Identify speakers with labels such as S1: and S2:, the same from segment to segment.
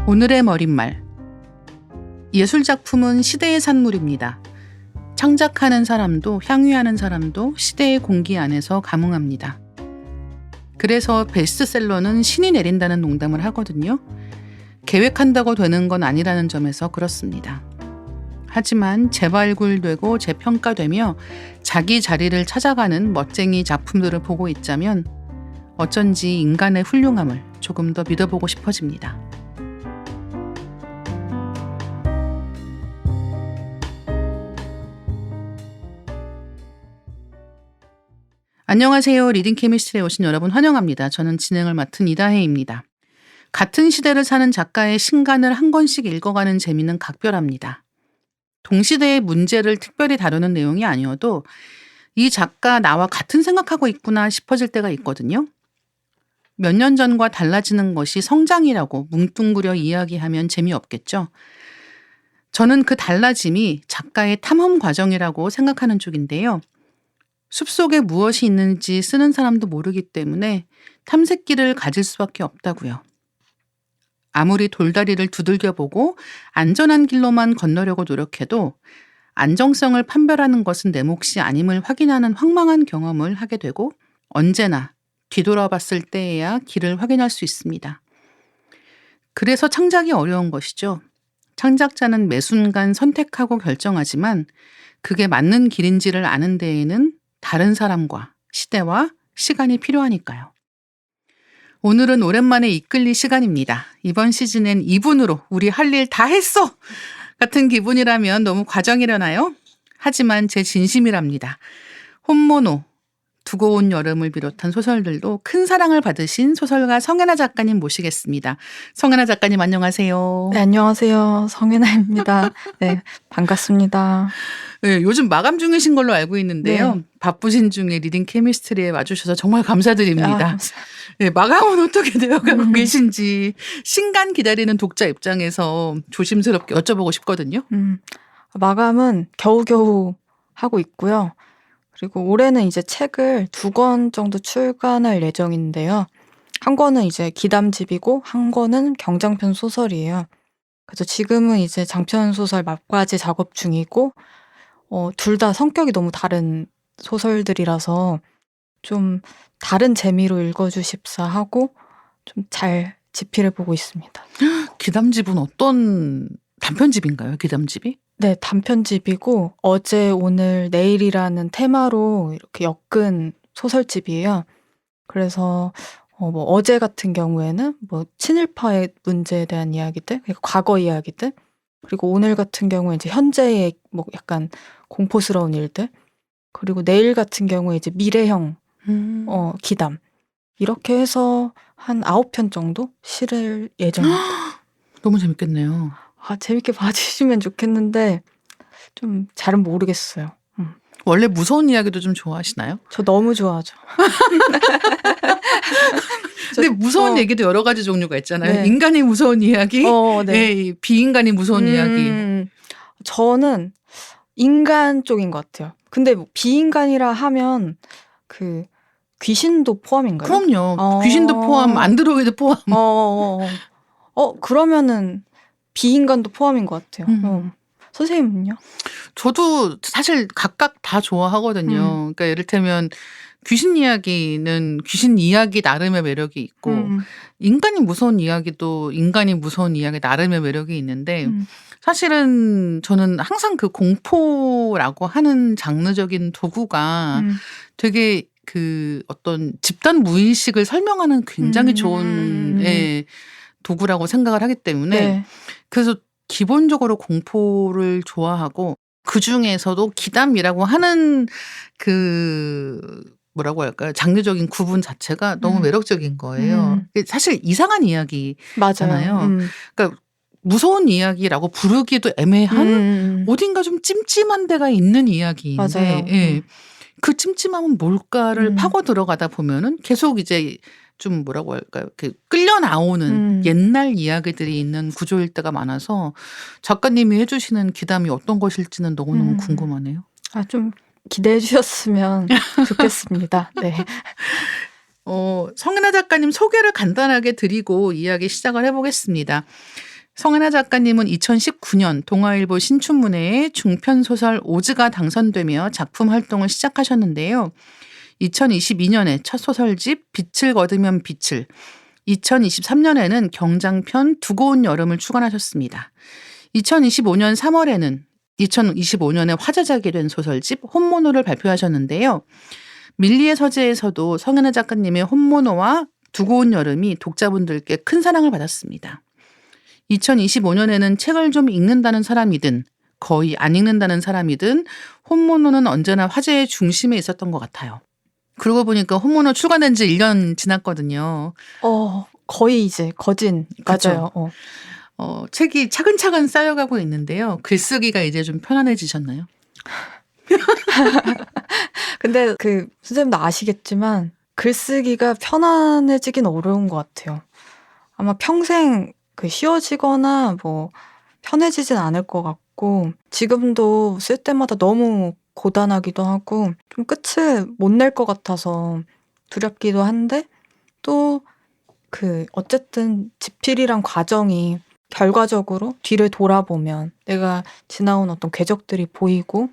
S1: 오늘의 머릿말. 예술작품은 시대의 산물입니다. 창작하는 사람도 향유하는 사람도 시대의 공기 안에서 감흥합니다. 그래서 베스트셀러는 신이 내린다는 농담을 하거든요. 계획한다고 되는 건 아니라는 점에서 그렇습니다. 하지만 재발굴되고 재평가되며 자기 자리를 찾아가는 멋쟁이 작품들을 보고 있자면 어쩐지 인간의 훌륭함을 조금 더 믿어보고 싶어집니다. 안녕하세요. 리딩 케미스트리에 오신 여러분 환영합니다. 저는 진행을 맡은 이다혜입니다. 같은 시대를 사는 작가의 신간을 한 권씩 읽어가는 재미는 각별합니다. 동시대의 문제를 특별히 다루는 내용이 아니어도 이 작가 나와 같은 생각하고 있구나 싶어질 때가 있거든요. 몇 년 전과 달라지는 것이 성장이라고 뭉뚱그려 이야기하면 재미없겠죠. 저는 그 달라짐이 작가의 탐험 과정이라고 생각하는 쪽인데요. 숲속에 무엇이 있는지 쓰는 사람도 모르기 때문에 탐색기를 가질 수밖에 없다고요. 아무리 돌다리를 두들겨보고 안전한 길로만 건너려고 노력해도 안정성을 판별하는 것은 내 몫이 아님을 확인하는 황망한 경험을 하게 되고 언제나 뒤돌아봤을 때에야 길을 확인할 수 있습니다. 그래서 창작이 어려운 것이죠. 창작자는 매 순간 선택하고 결정하지만 그게 맞는 길인지를 아는 데에는 다른 사람과 시대와 시간이 필요하니까요. 오늘은 오랜만에 이끌리 시간입니다. 이번 시즌엔 이분으로 우리 할 일 다 했어! 같은 기분이라면 너무 과정이려나요? 하지만 제 진심이랍니다. 혼모노, 두고 온 여름을 비롯한 소설들도 큰 사랑을 받으신 소설가 성애나 작가님 모시겠습니다. 성애나 작가님 안녕하세요.
S2: 네, 안녕하세요. 성애나입니다. 네, 반갑습니다.
S1: 네, 요즘 마감 중이신 걸로 알고 있는데요.
S2: 네.
S1: 바쁘신 중에 리딩 케미스트리에 와주셔서 정말 감사드립니다. 네, 마감은 어떻게 되어가고 계신지 신간 기다리는 독자 입장에서 조심스럽게 여쭤보고 싶거든요.
S2: 마감은 겨우겨우 하고 있고요. 그리고 올해는 이제 책을 2권 정도 출간할 예정인데요. 한 권은 이제 기담집이고 한 권은 경장편 소설이에요. 그래서 지금은 이제 장편 소설 막바지 작업 중이고 둘 다 성격이 너무 다른 소설들이라서 좀 다른 재미로 읽어주십사 하고 좀 잘 집필해보고 있습니다.
S1: 기담집은 어떤 단편집인가요? 기담집이?
S2: 네, 단편집이고 어제, 오늘, 내일이라는 테마로 이렇게 엮은 소설집이에요. 그래서 뭐 어제 같은 경우에는 뭐 친일파의 문제에 대한 이야기들, 그러니까 과거 이야기들, 그리고 오늘 같은 경우에 이제 현재의 뭐 약간 공포스러운 일들, 그리고 내일 같은 경우에 이제 미래형 기담, 이렇게 해서 한 9편 정도 실을 예정입니다.
S1: 너무 재밌겠네요.
S2: 재밌게 봐주시면 좋겠는데 좀 잘은 모르겠어요.
S1: 원래 무서운 이야기도 좀 좋아하시나요?
S2: 저 너무 좋아하죠.
S1: 근데 무서운 얘기도 여러 가지 종류가 있잖아요.
S2: 네.
S1: 인간이 무서운 이야기,
S2: 네.
S1: 네, 비인간이 무서운 이야기.
S2: 저는 인간 쪽인 것 같아요. 근데 뭐 비인간이라 하면 그 귀신도 포함인가요?
S1: 그럼요. 귀신도 포함, 안드로이드 포함.
S2: 그러면은 비인간도 포함인 것 같아요. 선생님은요?
S1: 저도 사실 각각 다 좋아하거든요. 그러니까 예를 들면 귀신 이야기는 귀신 이야기 나름의 매력이 있고 인간이 무서운 이야기도 인간이 무서운 이야기 나름의 매력이 있는데 사실은 저는 항상 그 공포라고 하는 장르적인 도구가 되게 그 어떤 집단 무의식을 설명하는 굉장히 좋은 도구라고 생각을 하기 때문에
S2: 네.
S1: 그래서 기본적으로 공포를 좋아하고 그중에서도 기담이라고 하는 그 뭐라고 할까요? 장르적인 구분 자체가 너무 매력적인 거예요. 사실 이상한 이야기잖아요.
S2: 맞아요.
S1: 그러니까 무서운 이야기라고 부르기도 애매한 어딘가 좀 찜찜한 데가 있는 이야기인데
S2: 맞아요.
S1: 예. 그 찜찜함은 뭘까를 파고 들어가다 보면은 계속 이제 좀 뭐라고 할까요? 그 끌려 나오는 옛날 이야기들이 있는 구조일 때가 많아서 작가님이 해주시는 기담이 어떤 것일지는 너무너무 궁금하네요.
S2: 좀 기대해 주셨으면 좋겠습니다. 네.
S1: 성애나 작가님 소개를 간단하게 드리고 이야기 시작을 해보겠습니다. 성하나 작가님은 2019년 동아일보 신춘문예에 중편소설 오즈가 당선되며 작품 활동을 시작하셨는데요. 2022년에 첫 소설집 빛을 거두면 빛을, 2023년에는 경장편 두고 온 여름을 출간하셨습니다. 2025년 3월에는 2025년에 화제작이 된 소설집 혼모노를 발표하셨는데요. 밀리의 서재에서도 성하나 작가님의 혼모노와 두고 온 여름이 독자분들께 큰 사랑을 받았습니다. 2025년에는 책을 좀 읽는다는 사람이든 거의 안 읽는다는 사람이든 혼모노는 언제나 화제의 중심에 있었던 것 같아요. 그러고 보니까 혼모노 출간된 지 1년 지났거든요.
S2: 거의 이제 거진.
S1: 그쵸.
S2: 맞아요.
S1: 책이 차근차근 쌓여가고 있는데요. 글쓰기가 이제 좀 편안해지셨나요?
S2: 근데 선생님도 아시겠지만 글쓰기가 편안해지긴 어려운 것 같아요. 아마 평생 쉬워지거나 뭐 편해지진 않을 것 같고, 지금도 쓸 때마다 너무 고단하기도 하고 좀 끝을 못 낼 것 같아서 두렵기도 한데, 또 어쨌든 집필이란 과정이 결과적으로 뒤를 돌아보면 내가 지나온 어떤 궤적들이 보이고,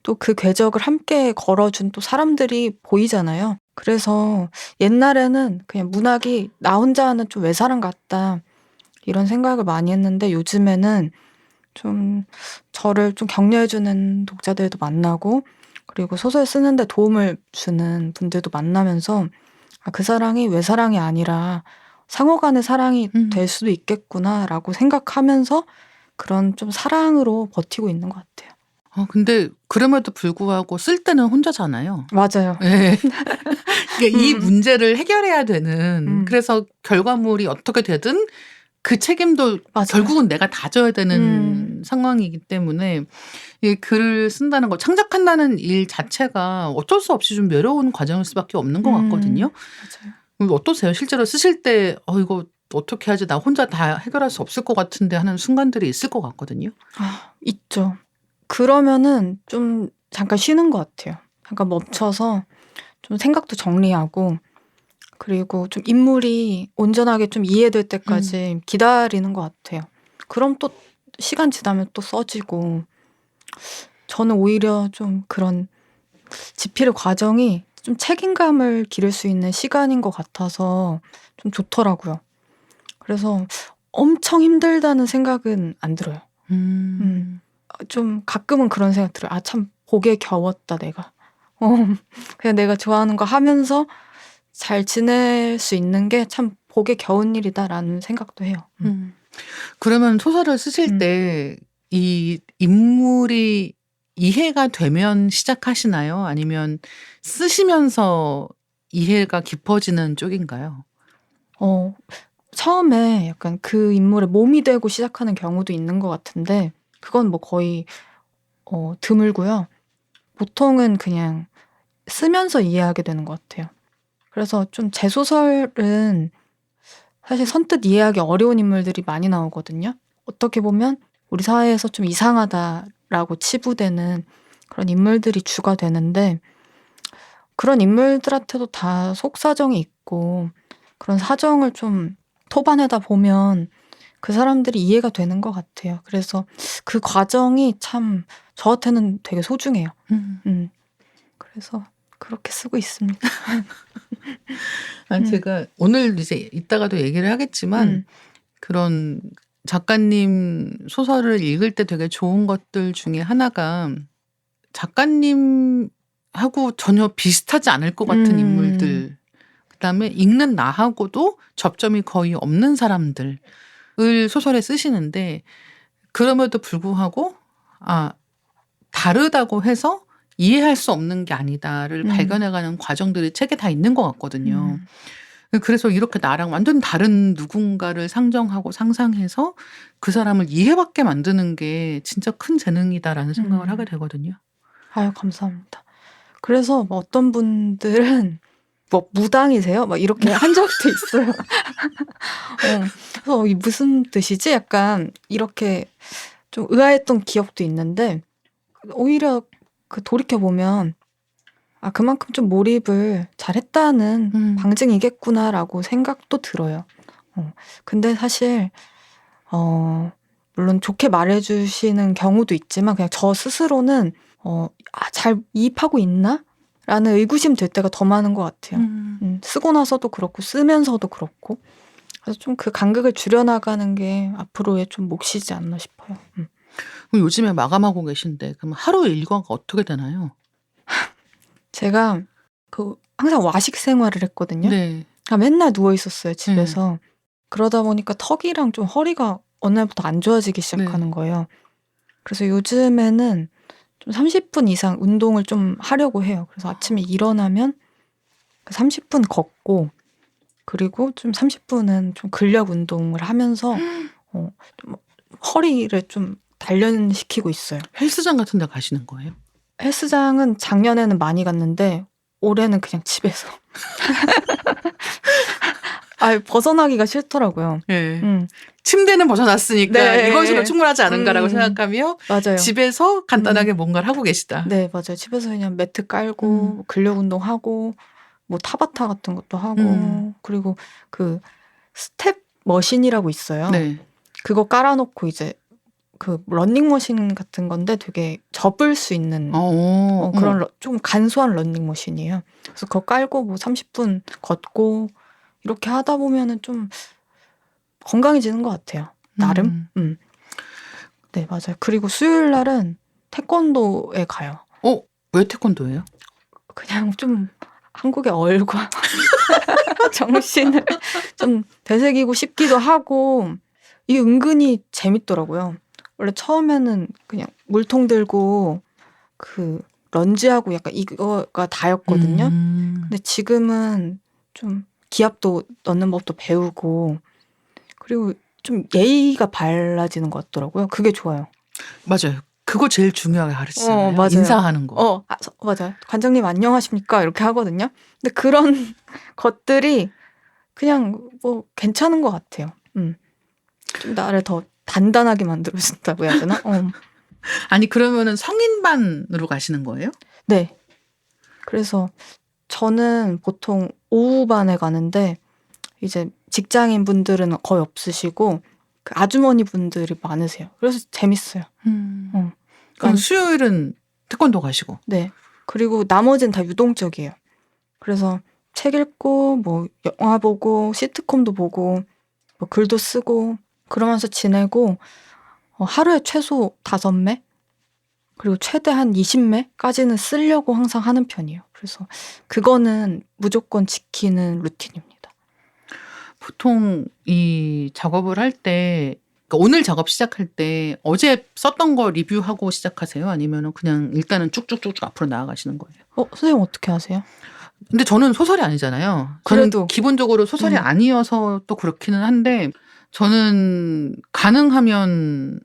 S2: 또 그 궤적을 함께 걸어준 또 사람들이 보이잖아요. 그래서 옛날에는 그냥 문학이 나 혼자 하는 좀 외사람 같다, 이런 생각을 많이 했는데, 요즘에는 좀 저를 좀 격려해주는 독자들도 만나고, 그리고 소설 쓰는데 도움을 주는 분들도 만나면서 그 사랑이 외사랑이 아니라 상호 간의 사랑이 될 수도 있겠구나라고 생각하면서 그런 좀 사랑으로 버티고 있는 것 같아요.
S1: 근데 그럼에도 불구하고 쓸 때는 혼자잖아요.
S2: 맞아요.
S1: 네. 그러니까 이 문제를 해결해야 되는,
S2: 음.
S1: 그래서 결과물이 어떻게 되든 그 책임도
S2: 맞아요.
S1: 결국은 내가 다 져야 되는 상황이기 때문에 이 글을 쓴다는 거, 창작한다는 일 자체가 어쩔 수 없이 좀 외로운 과정일 수밖에 없는 것 같거든요.
S2: 맞아요.
S1: 어떠세요? 실제로 쓰실 때 이거 어떻게 하지? 나 혼자 다 해결할 수 없을 것 같은데 하는 순간들이 있을 것 같거든요.
S2: 있죠. 그러면은 좀 잠깐 쉬는 것 같아요. 잠깐 멈춰서 좀 생각도 정리하고, 그리고 좀 인물이 온전하게 좀 이해될 때까지 기다리는 것 같아요. 그럼 또 시간 지나면 또 써지고, 저는 오히려 좀 그런 집필의 과정이 좀 책임감을 기를 수 있는 시간인 것 같아서 좀 좋더라고요. 그래서 엄청 힘들다는 생각은 안 들어요. 좀 가끔은 그런 생각 들어요. 참 복에 겨웠다 내가. 그냥 내가 좋아하는 거 하면서 잘 지낼 수 있는 게 참 복에 겨운 일이다라는 생각도 해요.
S1: 그러면 소설을 쓰실 때 이 인물이 이해가 되면 시작하시나요? 아니면 쓰시면서 이해가 깊어지는 쪽인가요?
S2: 처음에 약간 그 인물의 몸이 되고 시작하는 경우도 있는 것 같은데, 그건 뭐 거의 드물고요. 보통은 그냥 쓰면서 이해하게 되는 것 같아요. 그래서 좀 제 소설은 사실 선뜻 이해하기 어려운 인물들이 많이 나오거든요. 어떻게 보면 우리 사회에서 좀 이상하다라고 치부되는 그런 인물들이 주가 되는데, 그런 인물들한테도 다 속사정이 있고, 그런 사정을 좀 토반해다 보면 그 사람들이 이해가 되는 것 같아요. 그래서 그 과정이 참 저한테는 되게 소중해요. 그래서 그렇게 쓰고 있습니다.
S1: 제가 오늘 이제 이따가도 얘기를 하겠지만 그런 작가님 소설을 읽을 때 되게 좋은 것들 중에 하나가 작가님하고 전혀 비슷하지 않을 것 같은 인물들, 그다음에 읽는 나하고도 접점이 거의 없는 사람들을 소설에 쓰시는데, 그럼에도 불구하고 다르다고 해서 이해할 수 없는 게 아니다를 발견해가는 과정들이 책에 다 있는 것 같거든요. 그래서 이렇게 나랑 완전 다른 누군가를 상정하고 상상해서 그 사람을 이해받게 만드는 게 진짜 큰 재능이다라는 생각을 하게 되거든요.
S2: 아유, 감사합니다. 그래서 뭐 어떤 분들은 뭐 무당이세요? 막 이렇게 한 적도 있어요. 그래서 이 무슨 뜻이지? 약간 이렇게 좀 의아했던 기억도 있는데, 오히려 돌이켜보면 그만큼 좀 몰입을 잘했다는 방증이겠구나라고 생각도 들어요. 근데 사실 물론 좋게 말해주시는 경우도 있지만 그냥 저 스스로는 잘 이입하고 있나? 라는 의구심 들 때가 더 많은 것 같아요. 쓰고 나서도 그렇고 쓰면서도 그렇고. 그래서 좀 그 간극을 줄여나가는 게 앞으로의 좀 몫이지 않나 싶어요.
S1: 그럼 요즘에 마감하고 계신데 그럼 하루 일과가 어떻게 되나요?
S2: 제가 항상 와식 생활을 했거든요.
S1: 네.
S2: 그러니까 맨날 누워 있었어요, 집에서. 그러다 보니까 턱이랑 좀 허리가 어느 날부터 안 좋아지기 시작하는 거예요. 그래서 요즘에는 좀 30분 이상 운동을 좀 하려고 해요. 그래서 아침에 일어나면 30분 걷고 그리고 좀 30분은 좀 근력 운동을 하면서 좀 허리를 좀 단련시키고 있어요.
S1: 헬스장 같은 데 가시는 거예요?
S2: 헬스장은 작년에는 많이 갔는데 올해는 그냥 집에서. 벗어나기가 싫더라고요.
S1: 네. 침대는 벗어났으니까
S2: 네.
S1: 이것으로 충분하지 않은가라고 생각하며
S2: 맞아요.
S1: 집에서 간단하게 뭔가를 하고 계시다.
S2: 네, 맞아요. 집에서 그냥 매트 깔고 근력 운동하고 뭐 타바타 같은 것도 하고 그리고 그 스텝 머신이라고 있어요.
S1: 네.
S2: 그거 깔아놓고 이제 그 러닝머신 같은 건데 되게 접을 수 있는 그런 좀 간소한 러닝머신이에요. 그래서 그거 깔고 뭐 30분 걷고 이렇게 하다 보면은 좀 건강해지는 것 같아요. 나름. 네, 맞아요. 그리고 수요일 날은 태권도에 가요.
S1: 왜 태권도예요?
S2: 그냥 좀 한국의 얼과 정신을 좀 되새기고 싶기도 하고 이게 은근히 재밌더라고요. 원래 처음에는 그냥 물통 들고 그 런지하고 약간 이거가 다였거든요. 근데 지금은 좀 기압도 넣는 법도 배우고 그리고 좀 예의가 발라지는 것 같더라고요. 그게 좋아요.
S1: 맞아요. 그거 제일 중요하게 가르치잖아요.
S2: 맞아요.
S1: 인사하는 거.
S2: 맞아요. 관장님 안녕하십니까? 이렇게 하거든요. 근데 그런 것들이 그냥 뭐 괜찮은 것 같아요. 좀 나를 더 단단하게 만들어준다고 해야 되나?
S1: 아니 그러면은 성인반으로 가시는 거예요?
S2: 네. 그래서 저는 보통 오후반에 가는데 이제 직장인 분들은 거의 없으시고 그 아주머니 분들이 많으세요. 그래서 재밌어요.
S1: 그럼 수요일은 태권도 가시고.
S2: 네. 그리고 나머지는 다 유동적이에요. 그래서 책 읽고 뭐 영화 보고 시트콤도 보고 뭐 글도 쓰고 그러면서 지내고 하루에 최소 5매 그리고 최대 한 20매까지는 쓰려고 항상 하는 편이에요. 그래서 그거는 무조건 지키는 루틴입니다.
S1: 보통 이 작업을 할 때 오늘 작업 시작할 때 어제 썼던 거 리뷰하고 시작하세요? 아니면 그냥 일단은 쭉쭉쭉쭉 앞으로 나아가시는 거예요?
S2: 선생님 어떻게 하세요?
S1: 근데 저는 소설이 아니잖아요.
S2: 그래도.
S1: 저는 기본적으로 소설이 아니어서 또 그렇기는 한데 저는 가능하면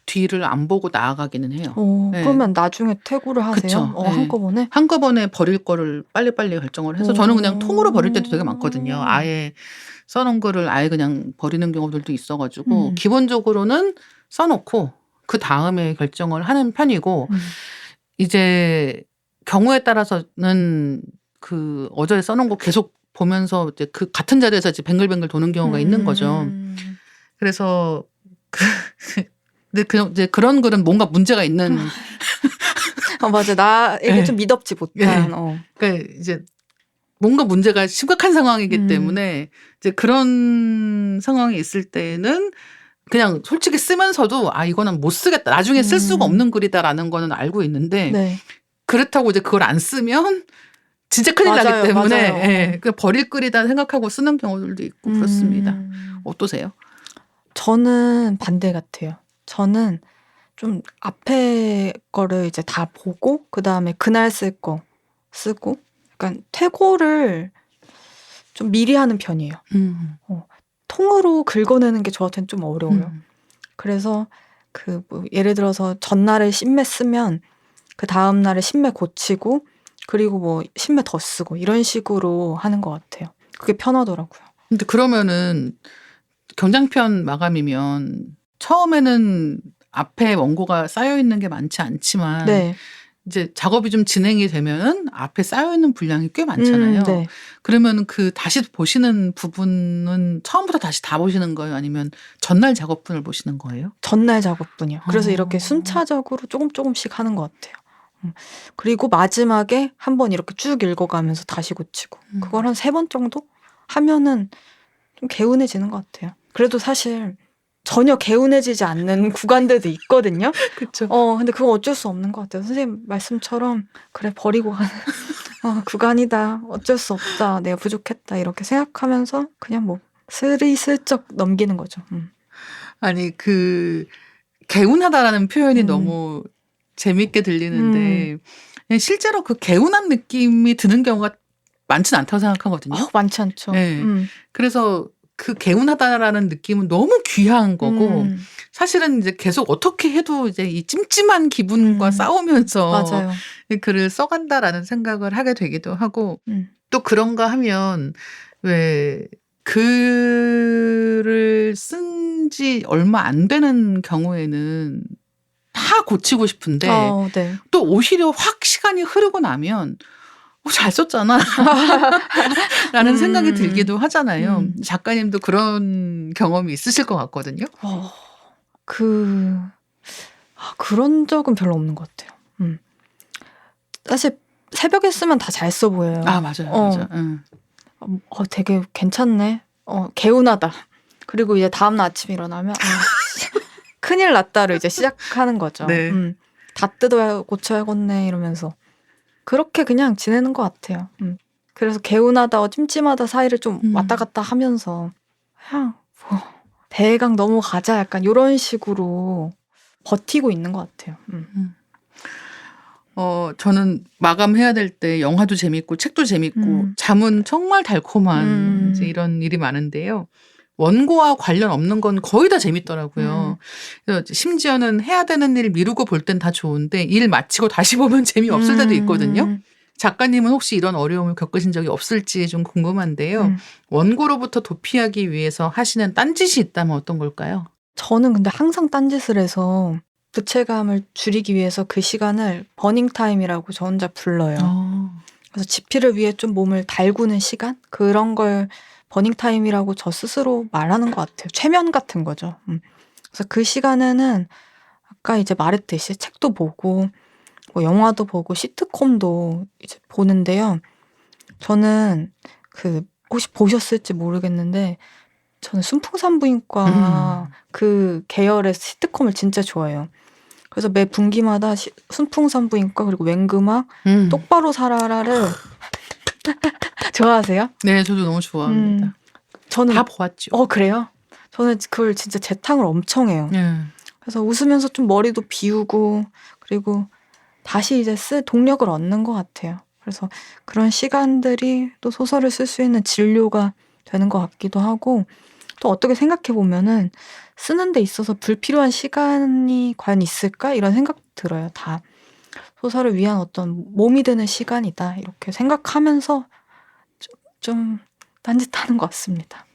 S1: 뒤를 안 보고 나아가기는 해요. 네.
S2: 그러면 나중에 퇴고를 하세요?
S1: 그쵸. 네.
S2: 한꺼번에?
S1: 한꺼번에 버릴 거를 빨리빨리 결정을 해서 저는 그냥 통으로 버릴 때도 되게 많거든요. 아예 써놓은 거를 아예 그냥 버리는 경우들도 있어가지고 기본적으로는 써놓고 그 다음에 결정을 하는 편이고 이제 경우에 따라서는 그 어제 써놓은 거 계속 보면서 이제 그 같은 자리에서 이제 뱅글뱅글 도는 경우가 있는 거죠. 그래서 근데 이제 그런 글은 뭔가 문제가 있는.
S2: 맞아. 나에게
S1: 네.
S2: 좀 미덥지 못한.
S1: 그러니까 이제 뭔가 문제가 심각한 상황이기 때문에 이제 그런 상황이 있을 때는 그냥 솔직히 쓰면서도 이거는 못 쓰겠다. 나중에 쓸 수가 없는 글이다라는 거는 알고 있는데
S2: 네.
S1: 그렇다고 이제 그걸 안 쓰면 진짜 큰일 나기 때문에 그냥 버릴 글이다 생각하고 쓰는 경우들도 있고 그렇습니다. 어떠세요?
S2: 저는 반대 같아요. 저는 좀 앞에 거를 이제 다 보고 그다음에 그날 쓸 거 쓰고 약간 퇴고를 좀 미리 하는 편이에요. 통으로 긁어내는 게 저한테는 좀 어려워요. 그래서 뭐 예를 들어서 전날에 10매 쓰면 그 다음 날에 10매 고치고 그리고 뭐 10매 더 쓰고 이런 식으로 하는 것 같아요. 그게 편하더라고요.
S1: 근데 그러면은 경장편 마감이면 처음에는 앞에 원고가 쌓여 있는 게 많지 않지만
S2: 네.
S1: 이제 작업이 좀 진행이 되면은 앞에 쌓여 있는 분량이 꽤 많잖아요.
S2: 네.
S1: 그러면 그 다시 보시는 부분은 처음부터 다시 다 보시는 거예요? 아니면 전날 작업분을 보시는 거예요?
S2: 전날 작업분이요. 그래서 이렇게
S1: 어.
S2: 순차적으로 조금씩 하는 것 같아요. 그리고 마지막에 한번 이렇게 쭉 읽어가면서 다시 고치고 그걸 한 3번 정도 하면은 좀 개운해지는 것 같아요. 그래도 사실 전혀 개운해지지 않는 구간들도 있거든요.
S1: 그쵸.
S2: 근데 그거 어쩔 수 없는 것 같아요. 선생님 말씀처럼 그래 버리고 가는 구간이다. 어쩔 수 없다. 내가 부족했다. 이렇게 생각하면서 그냥 뭐 스리슬쩍 넘기는 거죠.
S1: 아니 그 개운하다라는 표현이 너무 재밌게 들리는데 그냥 실제로 그 개운한 느낌이 드는 경우가 많지는 않다고 생각하거든요.
S2: 많지 않죠.
S1: 네. 그래서 그 개운하다라는 느낌은 너무 귀한 거고 사실은 이제 계속 어떻게 해도 이제 이 찜찜한 기분과 싸우면서
S2: 맞아요.
S1: 글을 써간다라는 생각을 하게 되기도 하고 또 그런가 하면 왜 글을 쓴 지 얼마 안 되는 경우에는 다 고치고 싶은데
S2: 네.
S1: 또 오히려 확 시간이 흐르고 나면 잘 썼잖아 라는 생각이 들기도 하잖아요. 작가님도 그런 경험이 있으실 것 같거든요.
S2: 그런 적은 별로 없는 것 같아요. 사실 새벽에 쓰면 다 잘 써 보여요.
S1: 맞아요.
S2: 되게 괜찮네. 개운하다. 그리고 이제 다음날 아침에 일어나면 큰일 났다를 이제 시작하는 거죠.
S1: 네.
S2: 다 뜯어야 고쳐야겠네 이러면서 그렇게 그냥 지내는 것 같아요. 그래서 개운하다와 찜찜하다 사이를 좀 왔다 갔다 하면서 그냥 뭐 대강 넘어가자 약간 이런 식으로 버티고 있는 것 같아요.
S1: 저는 마감해야 될 때 영화도 재밌고 책도 재밌고 잠은 정말 달콤한 이제 이런 일이 많은데요. 원고와 관련 없는 건 거의 다 재밌더라고요. 그래서 심지어는 해야 되는 일 미루고 볼 땐 다 좋은데 일 마치고 다시 보면 재미없을 때도 있거든요. 작가님은 혹시 이런 어려움을 겪으신 적이 없을지 좀 궁금한데요. 원고로부터 도피하기 위해서 하시는 딴짓이 있다면 어떤 걸까요?
S2: 저는 근데 항상 딴짓을 해서 부채감을 줄이기 위해서 그 시간을 버닝타임이라고 저 혼자 불러요. 그래서 집필을 위해 좀 몸을 달구는 시간? 그런 걸 버닝타임이라고 저 스스로 말하는 것 같아요. 최면 같은 거죠. 그래서 그 시간에는 아까 이제 말했듯이 책도 보고 뭐 영화도 보고 시트콤도 이제 보는데요. 저는 혹시 보셨을지 모르겠는데 저는 순풍산부인과 그 계열의 시트콤을 진짜 좋아해요. 그래서 매 분기마다 순풍산부인과 그리고 맹금학 똑바로 살아라를 좋아하세요?
S1: 네, 저도 너무 좋아합니다.
S2: 저는
S1: 다 보았죠.
S2: 그래요? 저는 그걸 진짜 재탕을 엄청 해요. 그래서 웃으면서 좀 머리도 비우고 그리고 다시 이제 쓸 동력을 얻는 것 같아요. 그래서 그런 시간들이 또 소설을 쓸 수 있는 진료가 되는 것 같기도 하고 또 어떻게 생각해 보면은 쓰는 데 있어서 불필요한 시간이 과연 있을까? 이런 생각 들어요. 다 소설을 위한 어떤 몸이 되는 시간이다. 이렇게 생각하면서 좀 딴짓하는 것 같습니다.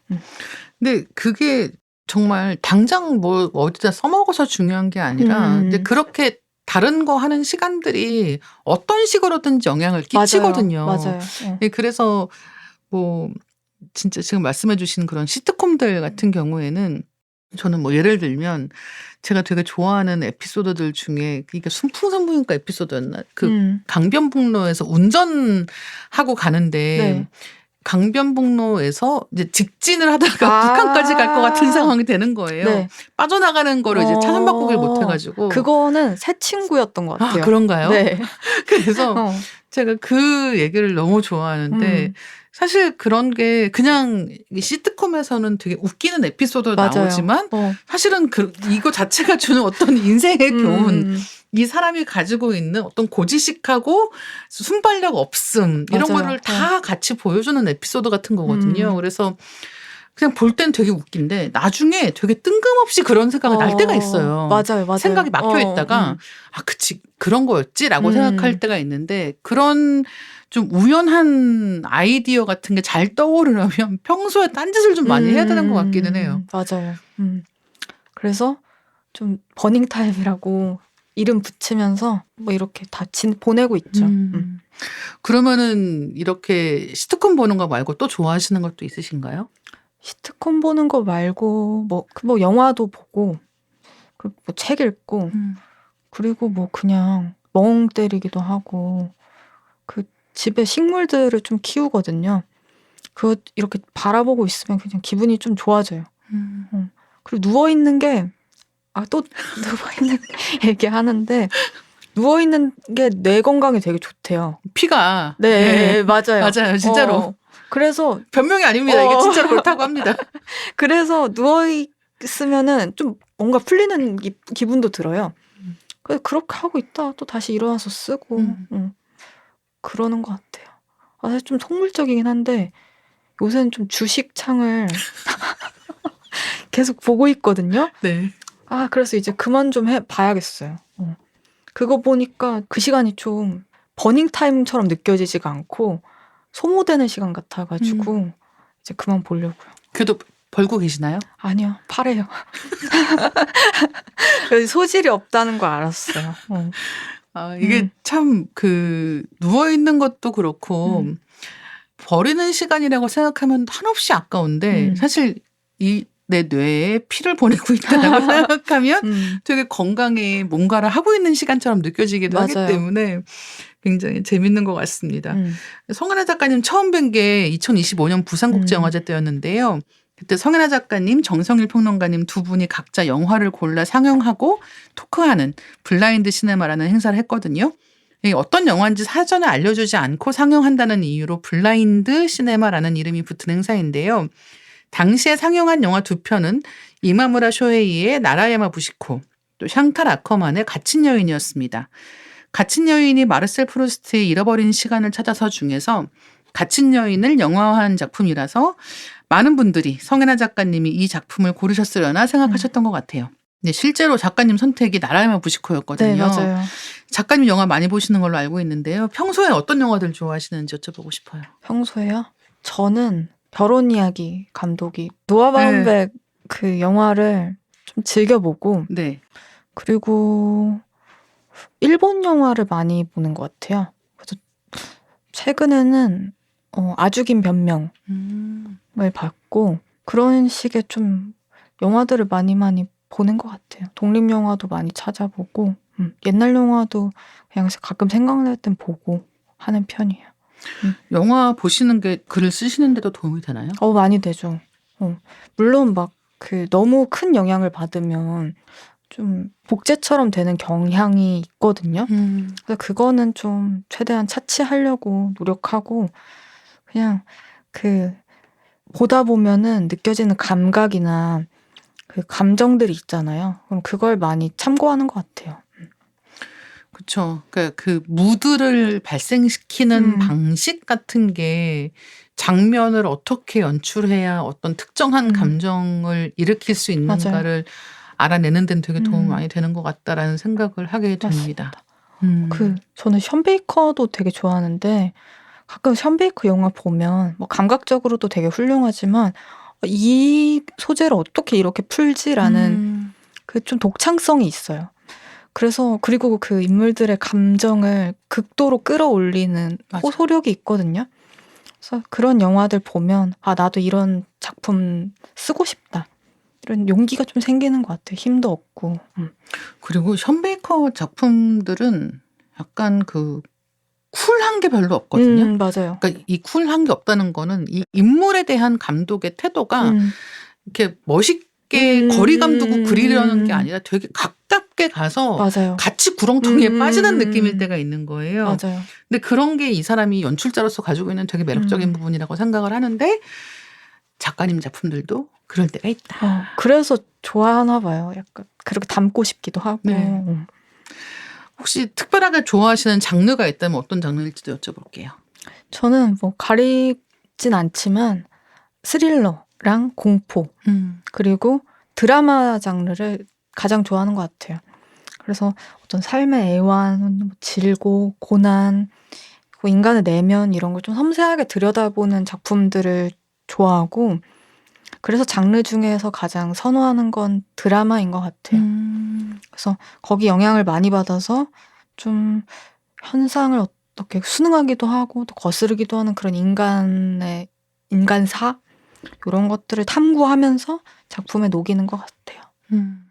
S1: 근데 그게 정말 당장 뭐 어디다 써먹어서 중요한 게 아니라 근데 그렇게 다른 거 하는 시간들이 어떤 식으로든지 영향을 끼치거든요.
S2: 맞아요.
S1: 네, 그래서 뭐 진짜 지금 말씀해 주신 그런 시트콤들 같은 경우에는 저는 뭐 예를 들면 제가 되게 좋아하는 에피소드들 중에 이게 순풍산부인과 에피소드였나? 강변북로에서 운전하고 가는데
S2: 네.
S1: 강변북로에서 이제 직진을 하다가 북한까지 갈 것 같은 상황이 되는 거예요.
S2: 네.
S1: 빠져나가는 거를 이제 차선 바꾸기를 못 해가지고.
S2: 그거는 새 친구였던 것 같아요.
S1: 그런가요?
S2: 네.
S1: 그래서 제가 그 얘기를 너무 좋아하는데 사실 그런 게 그냥 시트콤에서는 되게 웃기는 에피소드로 나오지만 사실은 이거 자체가 주는 어떤 인생의 교훈, 이 사람이 가지고 있는 어떤 고지식하고 순발력 없음 이런 거를 다 같이 보여주는 에피소드 같은 거거든요. 그래서 그냥 볼 땐 되게 웃긴데 나중에 되게 뜬금없이 그런 생각이 날 때가 있어요.
S2: 맞아요.
S1: 생각이 막혀 있다가 그치 그런 거였지라고 생각할 때가 있는데 그런 좀 우연한 아이디어 같은 게 잘 떠오르려면 평소에 딴짓을 좀 많이 해야 되는 것 같기는 해요.
S2: 맞아요. 그래서 좀 버닝타임이라고 이름 붙이면서 뭐 이렇게 다 보내고 있죠.
S1: 그러면은 이렇게 시트콤 보는 거 말고 또 좋아하시는 것도 있으신가요?
S2: 시트콤 보는 거 말고 뭐 영화도 보고 그리고 뭐 책 읽고 그리고 뭐 그냥 멍 때리기도 하고 그 집에 식물들을 좀 키우거든요. 그거 이렇게 바라보고 있으면 그냥 기분이 좀 좋아져요. 그리고 누워있는 게 또 누워있는 얘기하는데 누워있는 게 뇌 건강에 되게 좋대요.
S1: 피가.
S2: 네, 맞아요.
S1: 맞아요. 진짜로.
S2: 그래서
S1: 변명이 아닙니다. 이게 진짜로 그렇다고 합니다.
S2: 그래서 누워있으면은 좀 뭔가 풀리는 기분도 들어요. 그래서 그렇게 하고 있다 또 다시 일어나서 쓰고 그러는 것 같아요. 사실 좀 속물적이긴 한데 요새는 좀 주식창을 계속 보고 있거든요.
S1: 네.
S2: 그래서 이제 그만 좀 봐야겠어요. 그거 보니까 그 시간이 좀 버닝타임처럼 느껴지지가 않고 소모되는 시간 같아가지고 이제 그만 보려고요.
S1: 그래도 벌고 계시나요?
S2: 아니요. 팔아요. 소질이 없다는 거 알았어요.
S1: 이게 참 누워있는 것도 그렇고 버리는 시간이라고 생각하면 한없이 아까운데 사실 내 뇌에 피를 보내고 있다고 생각하면 되게 건강에 뭔가를 하고 있는 시간처럼 느껴지기도 하기
S2: 맞아요.
S1: 때문에 굉장히 재밌는 것 같습니다. 성현아 작가님 처음 뵌 게 2025년 부산국제영화제 때였는데요. 그때 성현아 작가님, 정성일 평론가님 두 분이 각자 영화를 골라 상영하고 토크하는 블라인드 시네마라는 행사를 했거든요. 이게 어떤 영화인지 사전에 알려주지 않고 상영한다는 이유로 블라인드 시네마라는 이름이 붙은 행사인데요. 당시에 상영한 영화 두 편은 이마무라 쇼헤이의 나라야마 부시코, 또 샹탈 아커만의 갇힌 여인이었습니다. 갇힌 여인이 마르셀 프루스트의 잃어버린 시간을 찾아서 중에서 갇힌 여인을 영화화한 작품이라서 많은 분들이 성현아 작가님이 이 작품을 고르셨으려나 생각하셨던 것 같아요. 근데 실제로 작가님 선택이 나라야마 부시코였거든요.
S2: 네, 맞아요.
S1: 작가님 영화 많이 보시는 걸로 알고 있는데요. 평소에 어떤 영화들 좋아하시는지 여쭤보고 싶어요.
S2: 평소에요? 저는 결혼 이야기 감독이 노아 바운백 그 영화를 좀 즐겨보고
S1: 네.
S2: 그리고 일본 영화를 많이 보는 것 같아요. 그래서 최근에는 아주 긴 변명을 봤고 그런 식의 좀 영화들을 많이 보는 것 같아요. 독립영화도 많이 찾아보고 옛날 영화도 그냥 가끔 생각날 땐 보고 하는 편이에요.
S1: 영화 보시는 게 글을 쓰시는데도 도움이 되나요?
S2: 많이 되죠. 물론 너무 큰 영향을 받으면 좀 복제처럼 되는 경향이 있거든요. 그래서 그거는 좀 최대한 차치하려고 노력하고 그냥 보다 보면은 느껴지는 감각이나 그 감정들이 있잖아요. 그럼 그걸 많이 참고하는 것 같아요.
S1: 그렇죠. 그러니까 그 무드를 발생시키는 방식 같은 게 장면을 어떻게 연출해야 어떤 특정한 감정을 일으킬 수 있는가를 알아내는 데는 되게 도움이 많이 되는 것 같다라는 생각을 하게 됩니다.
S2: 저는 션 베이커도 되게 좋아하는데 가끔 션 베이커 영화 보면 뭐 감각적으로도 되게 훌륭하지만 이 소재를 어떻게 이렇게 풀지라는 그 좀 독창성이 있어요. 그래서 그리고 그 인물들의 감정을 극도로 끌어올리는 호소력이 있거든요. 그래서 그런 영화들 보면 나도 이런 작품 쓰고 싶다. 이런 용기가 좀 생기는 것 같아요. 힘도 얻고.
S1: 그리고 션 베이커 작품들은 약간 쿨한 게 별로 없거든요.
S2: 맞아요.
S1: 그러니까 이 쿨한 게 없다는 거는 이 인물에 대한 감독의 태도가 이렇게 멋있게 거리감 두고 그리려는 게 아니라 되게 가깝게 가서
S2: 맞아요.
S1: 같이 구렁텅이에 빠지는 느낌일 때가 있는 거예요.
S2: 맞아요.
S1: 근데 그런 게 이 사람이 연출자로서 가지고 있는 되게 매력적인 부분이라고 생각을 하는데 작가님 작품들도 그럴 때가 있다.
S2: 그래서 좋아하나 봐요. 약간 그렇게 담고 싶기도 하고.
S1: 네. 혹시 특별하게 좋아하시는 장르가 있다면 어떤 장르일지도 여쭤볼게요.
S2: 저는 뭐 가리진 않지만 스릴러랑 공포 그리고 드라마 장르를 가장 좋아하는 것 같아요. 그래서 어떤 삶의 애환, 질고, 고난, 인간의 내면 이런 걸 좀 섬세하게 들여다보는 작품들을 좋아하고 그래서 장르 중에서 가장 선호하는 건 드라마인 것 같아요. 그래서 거기 영향을 많이 받아서 좀 현상을 어떻게 순응하기도 하고 또 거스르기도 하는 그런 인간사 이런 것들을 탐구하면서 작품에 녹이는 것 같아요.
S1: 음.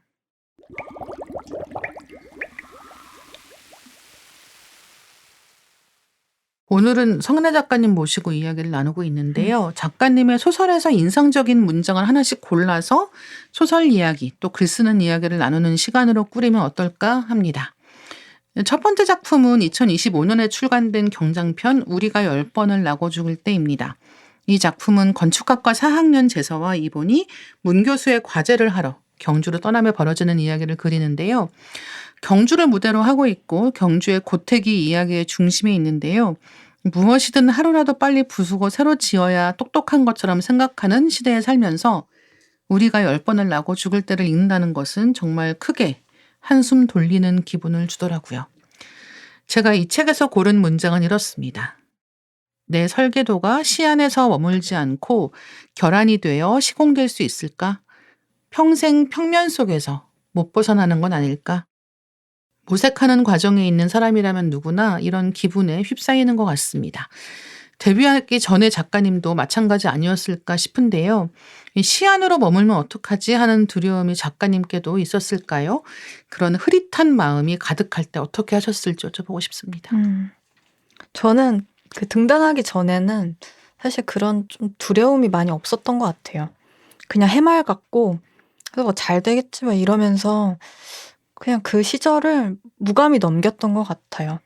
S1: 오늘은 성은혜 작가님 모시고 이야기를 나누고 있는데요. 작가님의 소설에서 인상적인 문장을 하나씩 골라서 소설 이야기 또 글 쓰는 이야기를 나누는 시간으로 꾸리면 어떨까 합니다. 첫 번째 작품은 2025년에 출간된 경장편 우리가 10번을 나고 죽을 때입니다. 이 작품은 건축학과 4학년 재서와 이본이 문 교수의 과제를 하러 경주로 떠나며 벌어지는 이야기를 그리는데요. 경주를 무대로 하고 있고 경주의 고택이 이야기의 중심에 있는데요. 무엇이든 하루라도 빨리 부수고 새로 지어야 똑똑한 것처럼 생각하는 시대에 살면서 우리가 10번을 나고 죽을 때를 읽는다는 것은 정말 크게 한숨 돌리는 기분을 주더라고요. 제가 이 책에서 고른 문장은 이렇습니다. 내 설계도가 시 안에서 머물지 않고 결안이 되어 시공될 수 있을까? 평생 평면 속에서 못 벗어나는 건 아닐까? 모색하는 과정에 있는 사람이라면 누구나 이런 기분에 휩싸이는 것 같습니다. 데뷔하기 전에 작가님도 마찬가지 아니었을까 싶은데요. 이 시 안으로 머물면 어떡하지 하는 두려움이 작가님께도 있었을까요? 그런 흐릿한 마음이 가득할 때 어떻게 하셨을지 여쭤보고 싶습니다.
S2: 저는 그 등단하기 전에는 사실 그런 좀 두려움이 많이 없었던 것 같아요. 그냥 해맑았고 그래서 뭐 잘 되겠지 막 이러면서 그냥 그 시절을 무감히 넘겼던 것 같아요.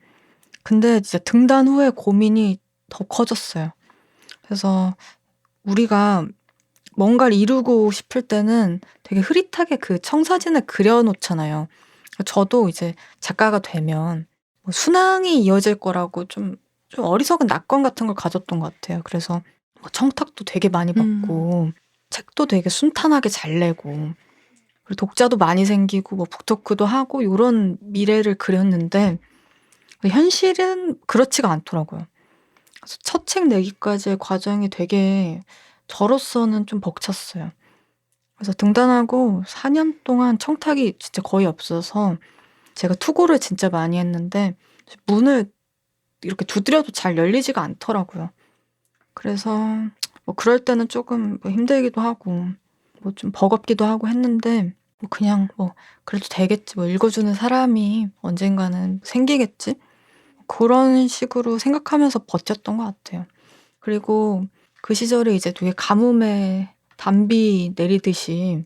S2: 근데 진짜 등단 후에 고민이 더 커졌어요. 그래서 우리가 뭔가를 이루고 싶을 때는 되게 흐릿하게 그 청사진을 그려놓잖아요. 저도 이제 작가가 되면 뭐 순항이 이어질 거라고 좀 어리석은 낙관 같은 걸 가졌던 것 같아요. 그래서 뭐 청탁도 되게 많이 받고 책도 되게 순탄하게 잘 내고 그리고 독자도 많이 생기고 뭐 북토크도 하고 이런 미래를 그렸는데 현실은 그렇지가 않더라고요. 그래서 첫 책 내기까지의 과정이 되게 저로서는 좀 벅찼어요. 그래서 등단하고 4년 동안 청탁이 진짜 거의 없어서 제가 투고를 진짜 많이 했는데 문을 이렇게 두드려도 잘 열리지가 않더라고요. 그래서 뭐 그럴 때는 조금 뭐 힘들기도 하고 뭐 좀 버겁기도 하고 했는데 뭐 그냥 뭐 그래도 되겠지 뭐 읽어주는 사람이 언젠가는 생기겠지 그런 식으로 생각하면서 버텼던 것 같아요. 그리고 그 시절에 이제 되게 가뭄에 단비 내리듯이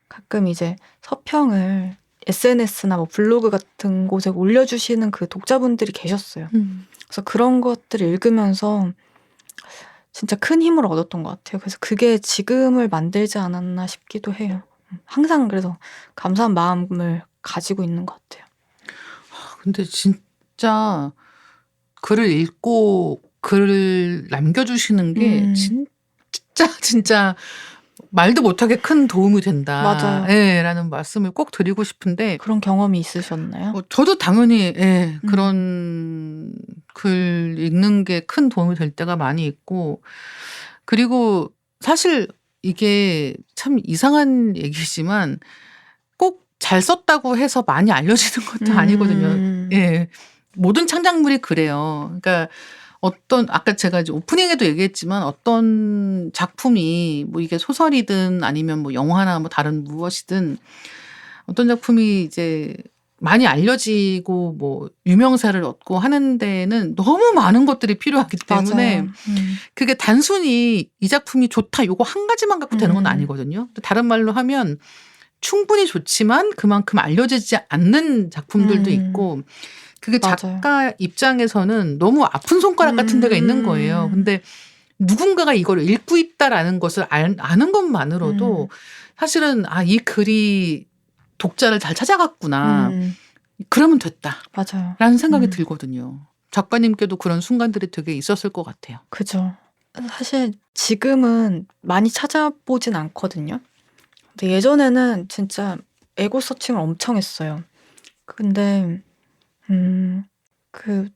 S2: 가끔 이제 서평을 SNS나 뭐 블로그 같은 곳에 올려주시는 그 독자분들이 계셨어요. 그래서 그런 것들을 읽으면서 진짜 큰 힘을 얻었던 것 같아요. 그래서 그게 지금을 만들지 않았나 싶기도 해요. 항상 그래서 감사한 마음을 가지고 있는 것 같아요.
S1: 근데 진짜 글을 읽고 글을 남겨주시는 게 진짜 말도 못하게 큰 도움이 된다.
S2: 맞아요.
S1: 예, 라는 말씀을 꼭 드리고 싶은데
S2: 그런 경험이 있으셨나요?
S1: 저도 당연히 예, 그런 글 읽는 게 큰 도움이 될 때가 많이 있고 그리고 사실 이게 참 이상한 얘기지만 꼭 잘 썼다고 해서 많이 알려지는 것도 아니거든요. 예. 모든 창작물이 그래요. 그러니까 아까 제가 이제 오프닝에도 얘기했지만 어떤 작품이 뭐 이게 소설이든 아니면 뭐 영화나 뭐 다른 무엇이든 어떤 작품이 이제 많이 알려지고 뭐 유명세를 얻고 하는 데는 너무 많은 것들이 필요하기 때문에
S2: 맞아요.
S1: 그게 단순히 이 작품이 좋다 요거 한 가지만 갖고 되는 건 아니거든요. 또 다른 말로 하면 충분히 좋지만 그만큼 알려지지 않는 작품들도 있고 그게
S2: 맞아요.
S1: 작가 입장에서는 너무 아픈 손가락 같은 데가 있는 거예요. 근데 누군가가 이걸 읽고 있다라는 것을 아는 것만으로도 사실은 이 글이 독자를 잘 찾아갔구나. 그러면 됐다.
S2: 맞아요.
S1: 라는 생각이 들거든요. 작가님께도 그런 순간들이 되게 있었을 것 같아요.
S2: 그죠. 사실 지금은 많이 찾아보진 않거든요. 근데 예전에는 진짜 에고 서칭을 엄청 했어요. 근데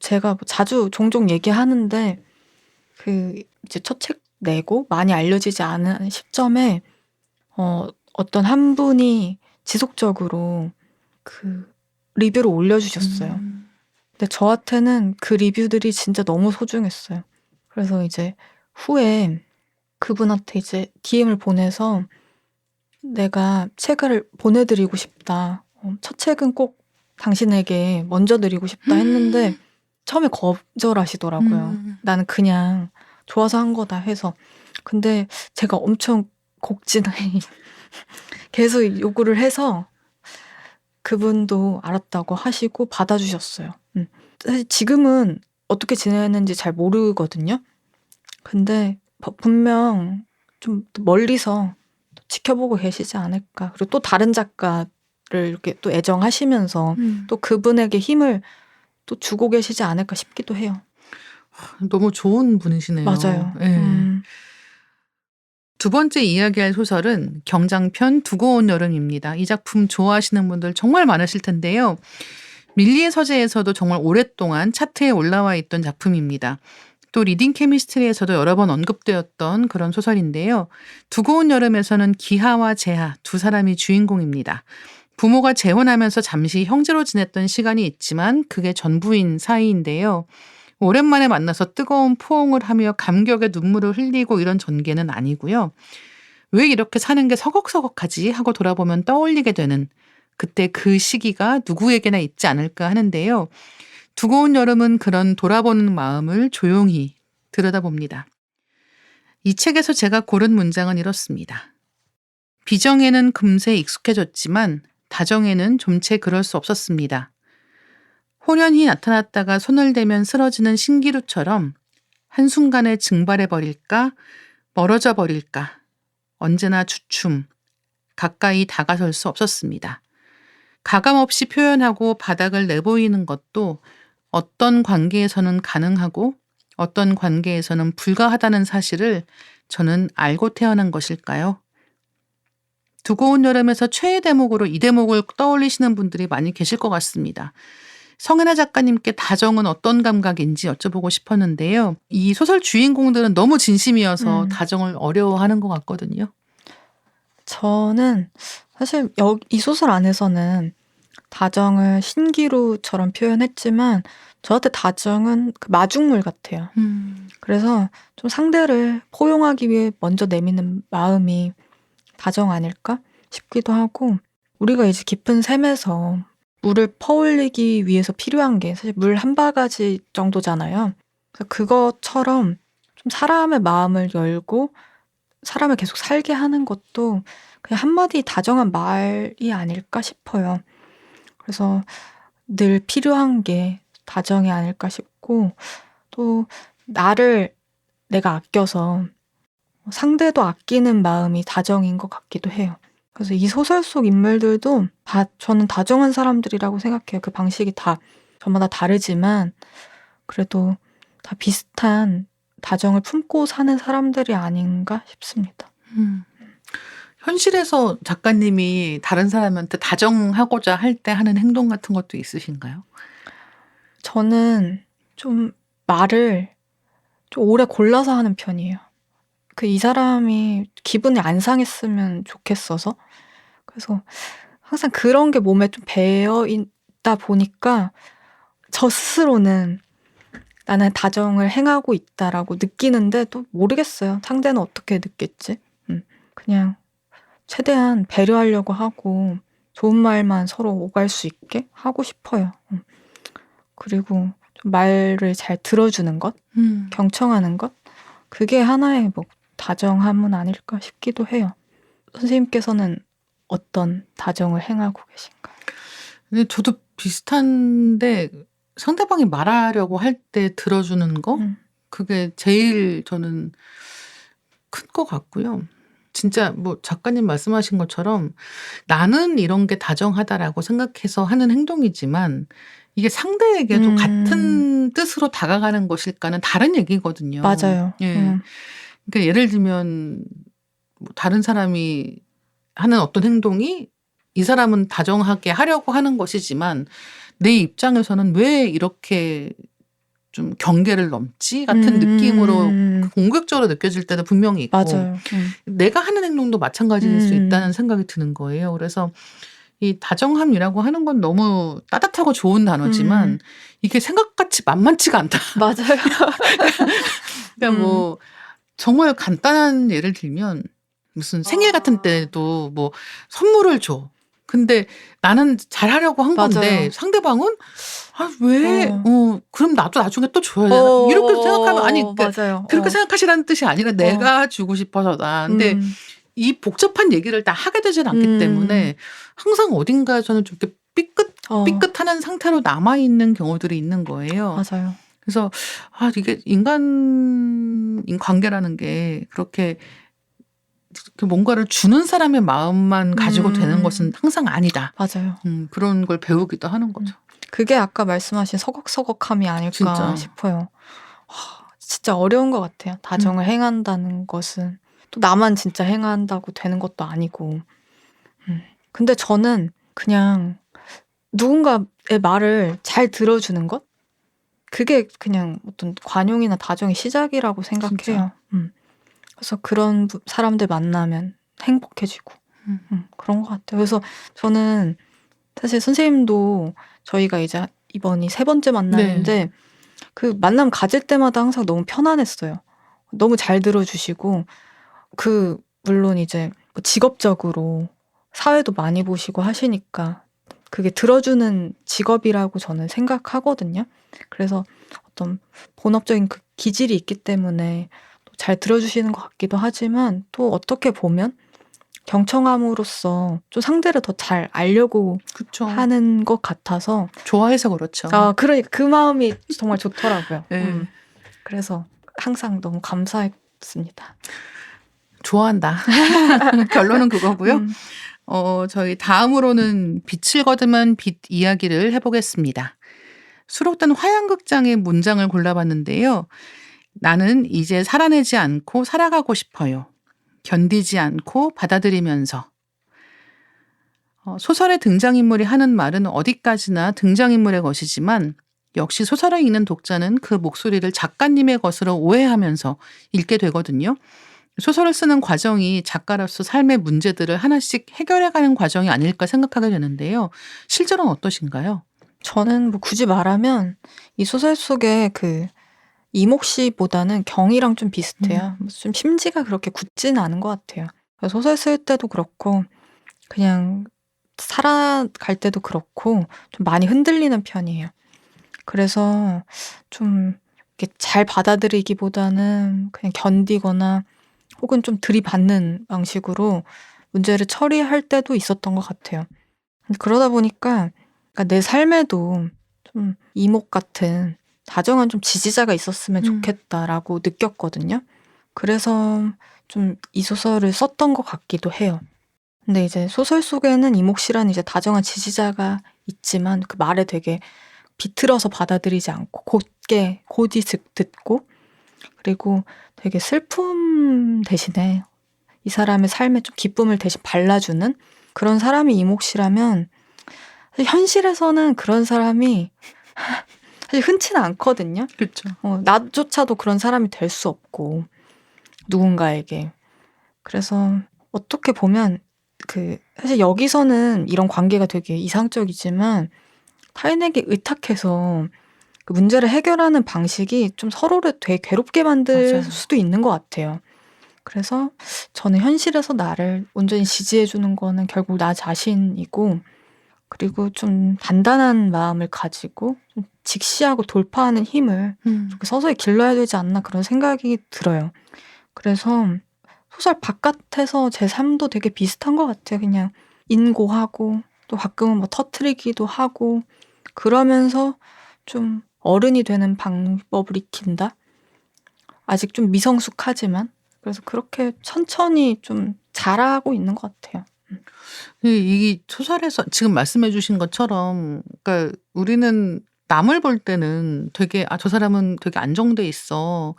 S2: 제가 뭐 자주 종종 얘기하는데 이제 첫 책 내고 많이 알려지지 않은 시점에 어떤 한 분이 지속적으로 그 리뷰를 올려주셨어요. 근데 저한테는 그 리뷰들이 진짜 너무 소중했어요. 그래서 이제 후에 그분한테 이제 DM을 보내서 내가 책을 보내드리고 싶다. 첫 책은 꼭 당신에게 먼저 드리고 싶다 했는데 처음에 거절하시더라고요. 나는 그냥 좋아서 한 거다 해서. 근데 제가 엄청 곡진하게 계속 요구를 해서 그분도 알았다고 하시고 받아주셨어요. 사실 지금은 어떻게 지내는지 잘 모르거든요. 근데 분명 좀 멀리서 지켜보고 계시지 않을까. 그리고 또 다른 작가를 이렇게 또 애정하시면서 또 그분에게 힘을 또 주고 계시지 않을까 싶기도 해요.
S1: 너무 좋은 분이시네요.
S2: 맞아요.
S1: 예. 두 번째 이야기할 소설은 경장편 두고 온 여름입니다. 이 작품 좋아하시는 분들 정말 많으실 텐데요. 밀리의 서재에서도 정말 오랫동안 차트에 올라와 있던 작품입니다. 또 리딩 케미스트리에서도 여러 번 언급되었던 그런 소설인데요. 두고 온 여름에서는 기하와 재하 두 사람이 주인공입니다. 부모가 재혼하면서 잠시 형제로 지냈던 시간이 있지만 그게 전부인 사이인데요. 오랜만에 만나서 뜨거운 포옹을 하며 감격의 눈물을 흘리고 이런 전개는 아니고요. 왜 이렇게 사는 게 서걱서걱하지 하고 돌아보면 떠올리게 되는 그때 그 시기가 누구에게나 있지 않을까 하는데요. 두고 온 여름은 그런 돌아보는 마음을 조용히 들여다봅니다. 이 책에서 제가 고른 문장은 이렇습니다. 비정에는 금세 익숙해졌지만 다정에는 좀채 그럴 수 없었습니다. 호련히 나타났다가 손을 대면 쓰러지는 신기루처럼 한순간에 증발해버릴까 멀어져 버릴까 언제나 주춤 가까이 다가설 수 없었습니다. 가감없이 표현하고 바닥을 내보이는 것도 어떤 관계에서는 가능하고 어떤 관계에서는 불가하다는 사실을 저는 알고 태어난 것일까요? 두고 온 여름에서 최애 대목으로 이 대목을 떠올리시는 분들이 많이 계실 것 같습니다. 성혜나 작가님께 다정은 어떤 감각인지 여쭤보고 싶었는데요. 이 소설 주인공들은 너무 진심이어서 다정을 어려워하는 것 같거든요.
S2: 저는 사실 이 소설 안에서는 다정을 신기루처럼 표현했지만 저한테 다정은 그 마중물 같아요. 그래서 좀 상대를 포용하기 위해 먼저 내미는 마음이 다정 아닐까 싶기도 하고, 우리가 이제 깊은 샘에서 물을 퍼올리기 위해서 필요한 게 사실 물 한 바가지 정도잖아요. 그래서 그것처럼 좀 사람의 마음을 열고 사람을 계속 살게 하는 것도 그냥 한마디 다정한 말이 아닐까 싶어요. 그래서 늘 필요한 게 다정이 아닐까 싶고, 또 나를 내가 아껴서 상대도 아끼는 마음이 다정인 것 같기도 해요. 그래서 이 소설 속 인물들도 다 저는 다정한 사람들이라고 생각해요. 그 방식이 다 저마다 다르지만 그래도 다 비슷한 다정을 품고 사는 사람들이 아닌가 싶습니다.
S1: 현실에서 작가님이 다른 사람한테 다정하고자 할 때 하는 행동 같은 것도 있으신가요?
S2: 저는 좀 말을 좀 오래 골라서 하는 편이에요. 이 사람이 기분이 안 상했으면 좋겠어서. 그래서 항상 그런 게 몸에 좀 배어 있다 보니까 저 스스로는 나는 다정을 행하고 있다라고 느끼는데 또 모르겠어요. 상대는 어떻게 느낄지. 그냥 최대한 배려하려고 하고 좋은 말만 서로 오갈 수 있게 하고 싶어요. 그리고 좀 말을 잘 들어주는 것, 경청하는 것, 그게 하나의 뭐 다정함은 아닐까 싶기도 해요. 선생님께서는 어떤 다정을 행하고 계신가요?
S1: 근데 저도 비슷한데 상대방이 말하려고 할 때 들어주는 거? 그게 제일 저는 큰 것 같고요. 진짜 뭐 작가님 말씀하신 것처럼 나는 이런 게 다정하다라고 생각해서 하는 행동이지만 이게 상대에게도 같은 뜻으로 다가가는 것일까는 다른 얘기거든요.
S2: 맞아요.
S1: 예. 그러니까 예를 들면 뭐 다른 사람이 하는 어떤 행동이 이 사람은 다정하게 하려고 하는 것이지만 내 입장에서는 왜 이렇게 좀 경계를 넘지 같은 느낌으로
S2: 음.
S1: 공격적으로 느껴질 때도 분명히 있고
S2: 맞아요.
S1: 내가 하는 행동도 마찬가지일 수 있다는 생각이 드는 거예요. 그래서 이 다정함이라고 하는 건 너무 따뜻하고 좋은 단어지만 이게 생각같이 만만치가 않다.
S2: 맞아요.
S1: 그러니까 뭐 정말 간단한 예를 들면 무슨 생일 같은 때도 뭐 선물을 줘. 근데 나는 잘하려고 한 건데
S2: 맞아요.
S1: 상대방은 왜 그럼 나도 나중에 또 줘야 되나? 이렇게 생각하면 아니 그러니까
S2: 맞아요.
S1: 그렇게 생각하시라는 뜻이 아니라 내가 주고 싶어서다. 근데 이 복잡한 얘기를 다 하게 되진 않기 때문에 항상 어딘가 저는 좀 이렇게 삐끗하는 상태로 남아있는 경우들이 있는 거예요.
S2: 맞아요.
S1: 그래서 이게 인간 관계라는 게 그렇게 뭔가를 주는 사람의 마음만 가지고 되는 것은 항상 아니다.
S2: 맞아요.
S1: 그런 걸 배우기도 하는 거죠.
S2: 그게 아까 말씀하신 서걱서걱함이 아닐까
S1: 진짜.
S2: 싶어요. 진짜 어려운 것 같아요. 다정을 행한다는 것은 또 나만 진짜 행한다고 되는 것도 아니고. 근데 저는 그냥 누군가의 말을 잘 들어주는 것? 그게 그냥 어떤 관용이나 다정의 시작이라고 생각해요. 그래서 그런 사람들 만나면 행복해지고 그런 것 같아요. 그래서 저는 사실 선생님도 저희가 이제 이번이 3번째 만남인데 그 만남 가질 때마다 항상 너무 편안했어요. 너무 잘 들어주시고 물론 이제 뭐 직업적으로 사회도 많이 보시고 하시니까 그게 들어주는 직업이라고 저는 생각하거든요. 그래서 어떤 본업적인 그 기질이 있기 때문에 또 잘 들어주시는 것 같기도 하지만 또 어떻게 보면 경청함으로써 좀 상대를 더 잘 알려고
S1: 그쵸.
S2: 하는 것 같아서
S1: 좋아해서 그렇죠.
S2: 그러니까 그 마음이 정말 좋더라고요.
S1: 네.
S2: 그래서 항상 너무 감사했습니다.
S1: 좋아한다. 결론은 그거고요. 저희 다음으로는 빛을 거듭한 빛 이야기를 해보겠습니다. 수록된 화양극장의 문장을 골라봤는데요. 나는 이제 살아내지 않고 살아가고 싶어요. 견디지 않고 받아들이면서. 소설의 등장인물이 하는 말은 어디까지나 등장인물의 것이지만 역시 소설을 읽는 독자는 그 목소리를 작가님의 것으로 오해하면서 읽게 되거든요. 소설을 쓰는 과정이 작가로서 삶의 문제들을 하나씩 해결해가는 과정이 아닐까 생각하게 되는데요. 실제로는 어떠신가요?
S2: 저는 뭐 굳이 말하면 이 소설 속에 그 이목 씨보다는 경이랑 좀 비슷해요. 좀 심지가 그렇게 굳지는 않은 것 같아요. 소설 쓸 때도 그렇고 그냥 살아갈 때도 그렇고 좀 많이 흔들리는 편이에요. 그래서 좀 이렇게 잘 받아들이기보다는 그냥 견디거나 혹은 좀 들이받는 방식으로 문제를 처리할 때도 있었던 것 같아요. 그러다 보니까 내 삶에도 좀 이목 같은 다정한 좀 지지자가 있었으면 좋겠다라고 느꼈거든요. 그래서 좀 이 소설을 썼던 것 같기도 해요. 근데 이제 소설 속에는 이목 씨라는 이제 다정한 지지자가 있지만 그 말에 되게 비틀어서 받아들이지 않고 곧이 듣고 그리고 되게 슬픔 대신에 이 사람의 삶에 좀 기쁨을 대신 발라주는 그런 사람이 이목 씨라면 사실 현실에서는 그런 사람이 사실 흔치는 않거든요.
S1: 그렇죠.
S2: 나조차도 그런 사람이 될 수 없고 누군가에게. 그래서 어떻게 보면 사실 여기서는 이런 관계가 되게 이상적이지만 타인에게 의탁해서 그 문제를 해결하는 방식이 좀 서로를 되게 괴롭게 만들
S1: 맞아요.
S2: 수도 있는 것 같아요. 그래서 저는 현실에서 나를 온전히 지지해주는 거는 결국 나 자신이고 그리고 좀 단단한 마음을 가지고 좀 직시하고 돌파하는 힘을 서서히 길러야 되지 않나 그런 생각이 들어요. 그래서 소설 바깥에서 제 삶도 되게 비슷한 것 같아요. 그냥 인고하고 또 가끔은 뭐 터트리기도 하고 그러면서 좀 어른이 되는 방법을 익힌다? 아직 좀 미성숙하지만 그래서 그렇게 천천히 좀 자라고 있는 것 같아요.
S1: 이 소설에서 지금 말씀해 주신 것처럼 그러니까 우리는 남을 볼 때는 되게 '저 사람은 되게 안정돼 있어.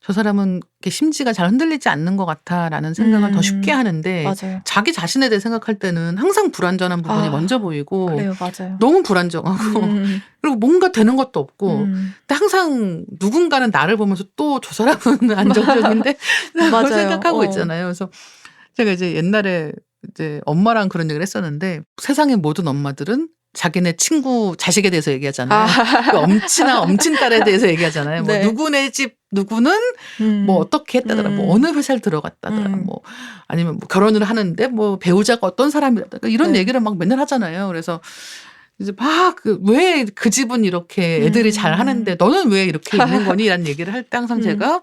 S1: 저 사람은 이렇게 심지가 잘 흔들리지 않는 것 같아라는 생각을 더 쉽게 하는데
S2: 맞아요.
S1: 자기 자신에 대해 생각할 때는 항상 불완전한 부분이 먼저 보이고
S2: 그래요. 맞아요.
S1: 너무 불안정하고 그리고 뭔가 되는 것도 없고 근데 항상 누군가는 나를 보면서 또 저 사람은 안정적인데 라고
S2: 맞아요.
S1: 생각하고 있잖아요. 그래서 제가 이제 옛날에 이제 엄마랑 그런 얘기를 했었는데 세상의 모든 엄마들은 자기네 친구 자식에 대해서 얘기하잖아요. 그 엄친딸에 대해서 얘기하잖아요. 뭐
S2: 네.
S1: 누구네 집 누구는 뭐 어떻게 했다더라. 뭐 어느 회사를 들어갔다더라. 뭐 아니면 뭐 결혼을 하는데 뭐 배우자가 어떤 사람이라더라. 이런
S2: 네.
S1: 얘기를 막 맨날 하잖아요. 그래서 이제 막 왜 그 집은 이렇게 애들이 잘 하는데 너는 왜 이렇게 있는 거니? 라는 얘기를 할 때 항상 제가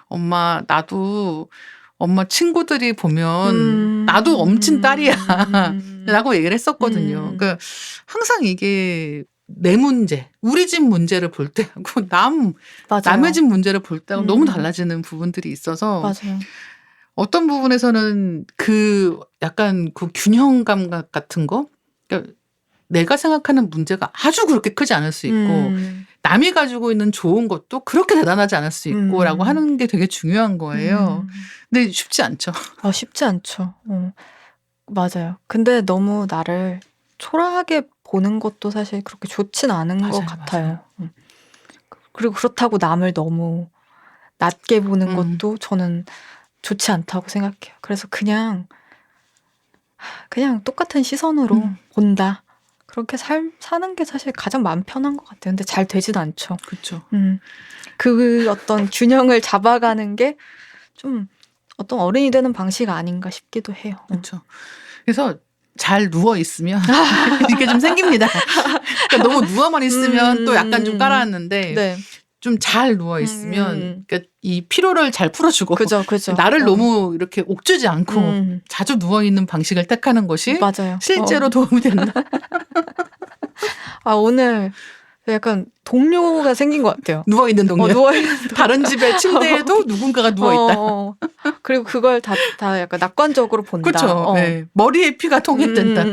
S1: 엄마 나도 엄마 친구들이 보면 나도 엄친딸이야 라고 얘기를 했었거든요. 그러니까 항상 이게 내 문제, 우리 집 문제를 볼 때하고 남의 집 문제를 볼 때하고 너무 달라지는 부분들이 있어서
S2: 맞아요.
S1: 어떤 부분에서는 그 약간 그 균형감 같은 거 그러니까 내가 생각하는 문제가 아주 그렇게 크지 않을 수 있고 남이 가지고 있는 좋은 것도 그렇게 대단하지 않을 수 있고 라고 하는 게 되게 중요한 거예요. 근데 쉽지 않죠.
S2: 쉽지 않죠. 맞아요. 근데 너무 나를 초라하게 보는 것도 사실 그렇게 좋진 않은 것 같아요. 그리고 그렇다고 남을 너무 낮게 보는 것도 저는 좋지 않다고 생각해요. 그래서 그냥 똑같은 시선으로 본다. 그렇게 사는 게 사실 가장 마음 편한 것 같아요. 근데 잘 되지도 않죠.
S1: 그렇죠.
S2: 그 어떤 균형을 잡아가는 게 좀 어떤 어른이 되는 방식 아닌가 싶기도 해요.
S1: 그렇죠. 그래서 잘 누워 있으면 이게 좀 생깁니다. 그러니까 너무 누워만 있으면 또 약간 좀 깔아놨는데
S2: 네.
S1: 좀 잘 누워 있으면 그러니까 이 피로를 잘 풀어주고
S2: 그죠.
S1: 나를 너무 이렇게 옥주지 않고 자주 누워 있는 방식을 택하는 것이
S2: 맞아요.
S1: 실제로 도움이 된다.
S2: 오늘 약간 동료가 생긴 것 같아요.
S1: 누워 있는 동료.
S2: 누워있는
S1: 다른 집의 침대에도 누군가가 누워 있다.
S2: 그리고 그걸 다 약간 낙관적으로 본다.
S1: 그렇죠. 네. 머리에 피가 통했된다.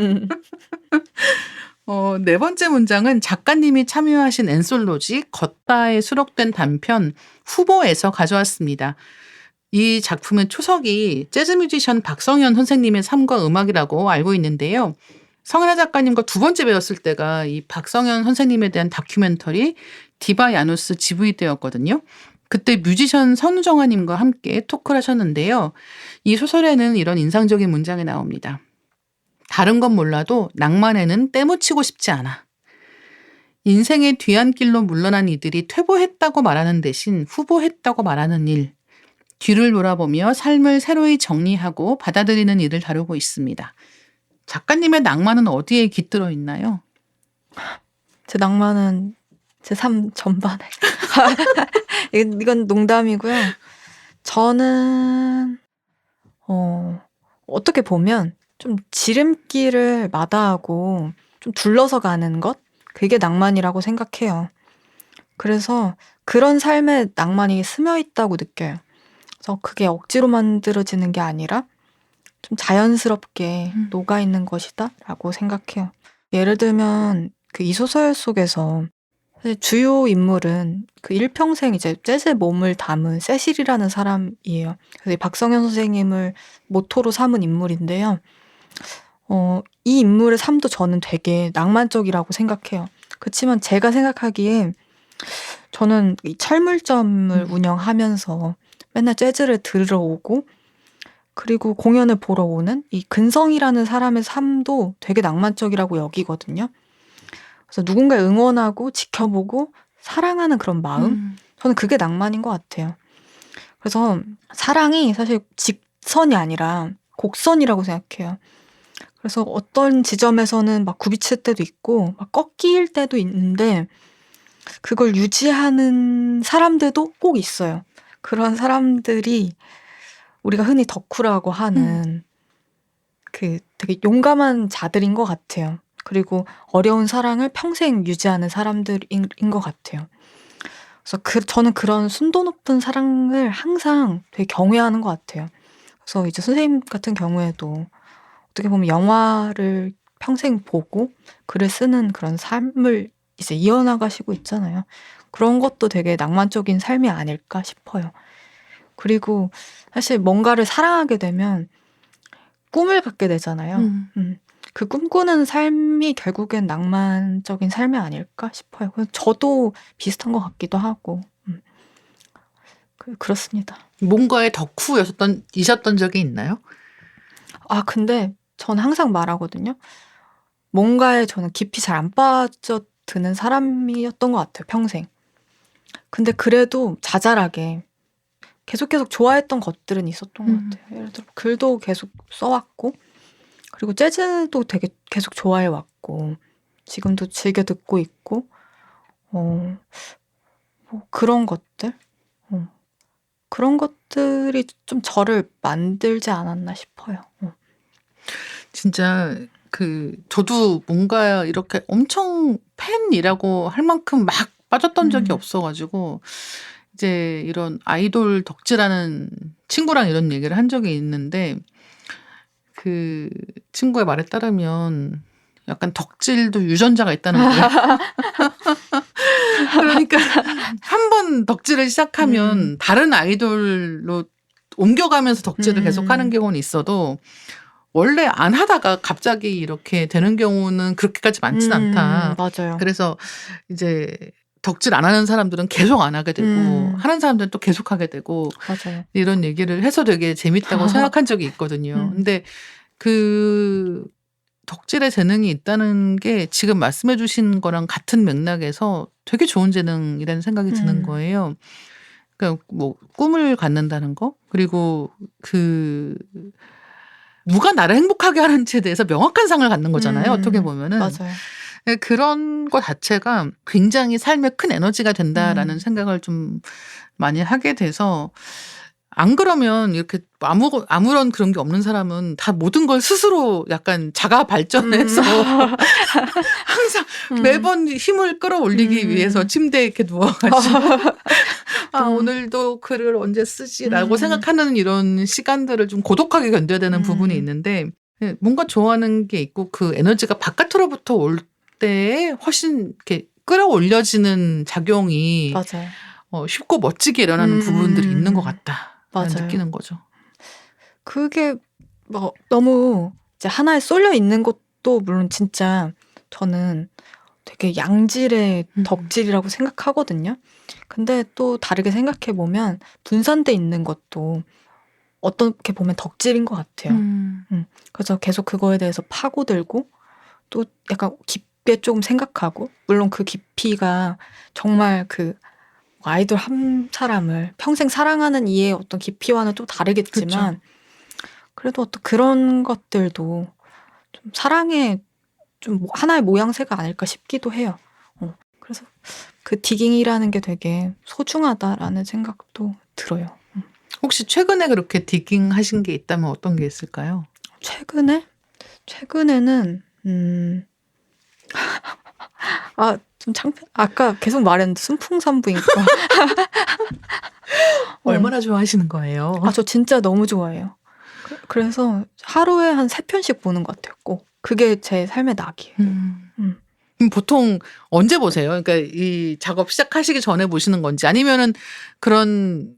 S1: 네 번째 문장은 작가님이 참여하신 엔솔로지 걷다에 수록된 단편 후보에서 가져왔습니다. 이 작품은 초석이 재즈 뮤지션 박성현 선생님의 삶과 음악이라고 알고 있는데요. 성현아 작가님과 두 번째 배웠을 때가 이 박성현 선생님에 대한 다큐멘터리 디바 야누스 GV 때였거든요. 그때 뮤지션 선우정아님과 함께 토크를 하셨는데요. 이 소설에는 이런 인상적인 문장이 나옵니다. 다른 건 몰라도 낭만에는 때묻히고 싶지 않아. 인생의 뒤안길로 물러난 이들이 퇴보했다고 말하는 대신 후보했다고 말하는 일. 뒤를 돌아보며 삶을 새로이 정리하고 받아들이는 일을 다루고 있습니다. 작가님의 낭만은 어디에 깃들어 있나요?
S2: 제 낭만은 제 삶 전반에. 이건 농담이고요. 저는 어떻게 보면 좀 지름길을 마다하고 좀 둘러서 가는 것? 그게 낭만이라고 생각해요. 그래서 그런 삶에 낭만이 스며 있다고 느껴요. 그래서 그게 억지로 만들어지는 게 아니라 좀 자연스럽게 녹아있는 것이다 라고 생각해요. 예를 들면 그 이 소설 속에서 사실 주요 인물은 그 일평생 이제 재즈의 몸을 담은 세실이라는 사람이에요. 그래서 이 박성현 선생님을 모토로 삼은 인물인데요. 이 인물의 삶도 저는 되게 낭만적이라고 생각해요. 그렇지만 제가 생각하기에 저는 이 철물점을 운영하면서 맨날 재즈를 들으러 오고 그리고 공연을 보러 오는 이 근성이라는 사람의 삶도 되게 낭만적이라고 여기거든요. 그래서 누군가를 응원하고 지켜보고 사랑하는 그런 마음? 저는 그게 낭만인 것 같아요. 그래서 사랑이 사실 직선이 아니라 곡선이라고 생각해요. 그래서 어떤 지점에서는 막 굽이칠 때도 있고 막 꺾일 때도 있는데 그걸 유지하는 사람들도 꼭 있어요. 그런 사람들이 우리가 흔히 덕후라고 하는 그 되게 용감한 자들인 것 같아요. 그리고 어려운 사랑을 평생 유지하는 사람들인 것 같아요. 그래서 저는 그런 순도 높은 사랑을 항상 되게 경외하는 것 같아요. 그래서 이제 선생님 같은 경우에도 어떻게 보면 영화를 평생 보고 글을 쓰는 그런 삶을 이제 이어나가시고 있잖아요. 그런 것도 되게 낭만적인 삶이 아닐까 싶어요. 그리고 사실 뭔가를 사랑하게 되면 꿈을 갖게 되잖아요. 그 꿈꾸는 삶이 결국엔 낭만적인 삶이 아닐까 싶어요. 그래서 저도 비슷한 것 같기도 하고. 그렇습니다.
S1: 뭔가의 덕후이셨던 적이 있나요?
S2: 근데 저는 항상 말하거든요. 뭔가에 저는 깊이 잘 안 빠져드는 사람이었던 것 같아요. 평생. 근데 그래도 자잘하게 계속 좋아했던 것들은 있었던 것 같아요. 예를 들어 글도 계속 써왔고, 그리고 재즈도 되게 계속 좋아해왔고, 지금도 즐겨 듣고 있고, 뭐 그런 것들? 그런 것들이 좀 저를 만들지 않았나 싶어요.
S1: 진짜 저도 뭔가 이렇게 엄청 팬이라고 할 만큼 막 빠졌던 적이 없어가지고 이제 이런 아이돌 덕질하는 친구랑 이런 얘기를 한 적이 있는데 그 친구의 말에 따르면 약간 덕질도 유전자가 있다는 거예요. 그러니까 한 번 덕질을 시작하면 다른 아이돌로 옮겨가면서 덕질을 계속하는 경우는 있어도 원래 안 하다가 갑자기 이렇게 되는 경우는 그렇게까지 많진 않다.
S2: 맞아요.
S1: 그래서 이제 덕질 안 하는 사람들은 계속 안 하게 되고 하는 사람들은 또 계속 하게 되고
S2: 맞아요.
S1: 이런 얘기를 해서 되게 재밌다고 생각한 적이 있거든요. 근데 그 덕질에 재능이 있다는 게 지금 말씀해 주신 거랑 같은 맥락에서 되게 좋은 재능이라는 생각이 드는 거예요. 그러니까 뭐 꿈을 갖는다는 거, 그리고 누가 나를 행복하게 하는지에 대해서 명확한 상을 갖는 거잖아요. 어떻게 보면은.
S2: 맞아요.
S1: 그런 거 자체가 굉장히 삶에 큰 에너지가 된다라는 생각을 좀 많이 하게 돼서, 안 그러면 이렇게 아무런 그런 게 없는 사람은 다 모든 걸 스스로 약간 자가 발전해서 항상 매번 힘을 끌어올리기 위해서 침대에 이렇게 누워가지고 오늘도 글을 언제 쓰지라고 생각하는 이런 시간들을 좀 고독하게 견뎌야 되는 부분이 있는데, 뭔가 좋아하는 게 있고 그 에너지가 바깥으로부터 올 때에 훨씬 이렇게 끌어올려지는 작용이
S2: 맞아요.
S1: 쉽고 멋지게 일어나는 부분들이 있는 것 같다.
S2: 맞아요.
S1: 느끼는 거죠.
S2: 그게 뭐 너무 이제 하나에 쏠려 있는 것도 물론 진짜 저는 되게 양질의 덕질이라고 생각하거든요. 근데 또 다르게 생각해 보면 분산돼 있는 것도 어떻게 보면 덕질인 것 같아요. 그래서 계속 그거에 대해서 파고들고 또 약간 깊게 조금 생각하고, 물론 그 깊이가 정말 그 아이돌 한 사람을 평생 사랑하는 이의 어떤 깊이와는 좀 다르겠지만,
S1: 그쵸.
S2: 그래도 어떤 그런 것들도 좀 사랑의 좀 하나의 모양새가 아닐까 싶기도 해요. 그래서 그 디깅이라는 게 되게 소중하다라는 생각도 들어요.
S1: 혹시 최근에 그렇게 디깅 하신 게 있다면 어떤 게 있을까요?
S2: 최근에는 좀 아까 계속 말했는데 순풍산부인과.
S1: 얼마나 좋아하시는 거예요?
S2: 저 진짜 너무 좋아해요. 그래서 하루에 한 3편씩 보는 것 같아요. 꼭. 그게 제 삶의 낙이에요.
S1: 보통 언제 보세요? 그러니까 이 작업 시작하시기 전에 보시는 건지, 아니면은 그런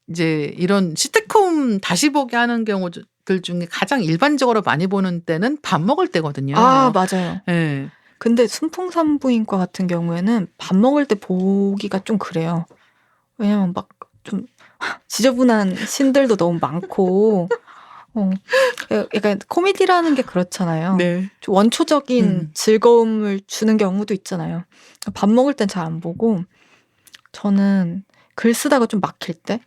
S1: 이제 이런 시트콤 다시 보기 하는 경우들 중에 가장 일반적으로 많이 보는 때는 밥 먹을 때거든요.
S2: 맞아요.
S1: 네.
S2: 근데 순풍산부인과 같은 경우에는 밥 먹을 때 보기가 좀 그래요. 왜냐면 막 좀 지저분한 신들도 너무 많고, 약간 코미디라는 게 그렇잖아요.
S1: 네.
S2: 좀 원초적인 즐거움을 주는 경우도 있잖아요. 밥 먹을 땐 잘 안 보고, 저는 글 쓰다가 좀 막힐 때,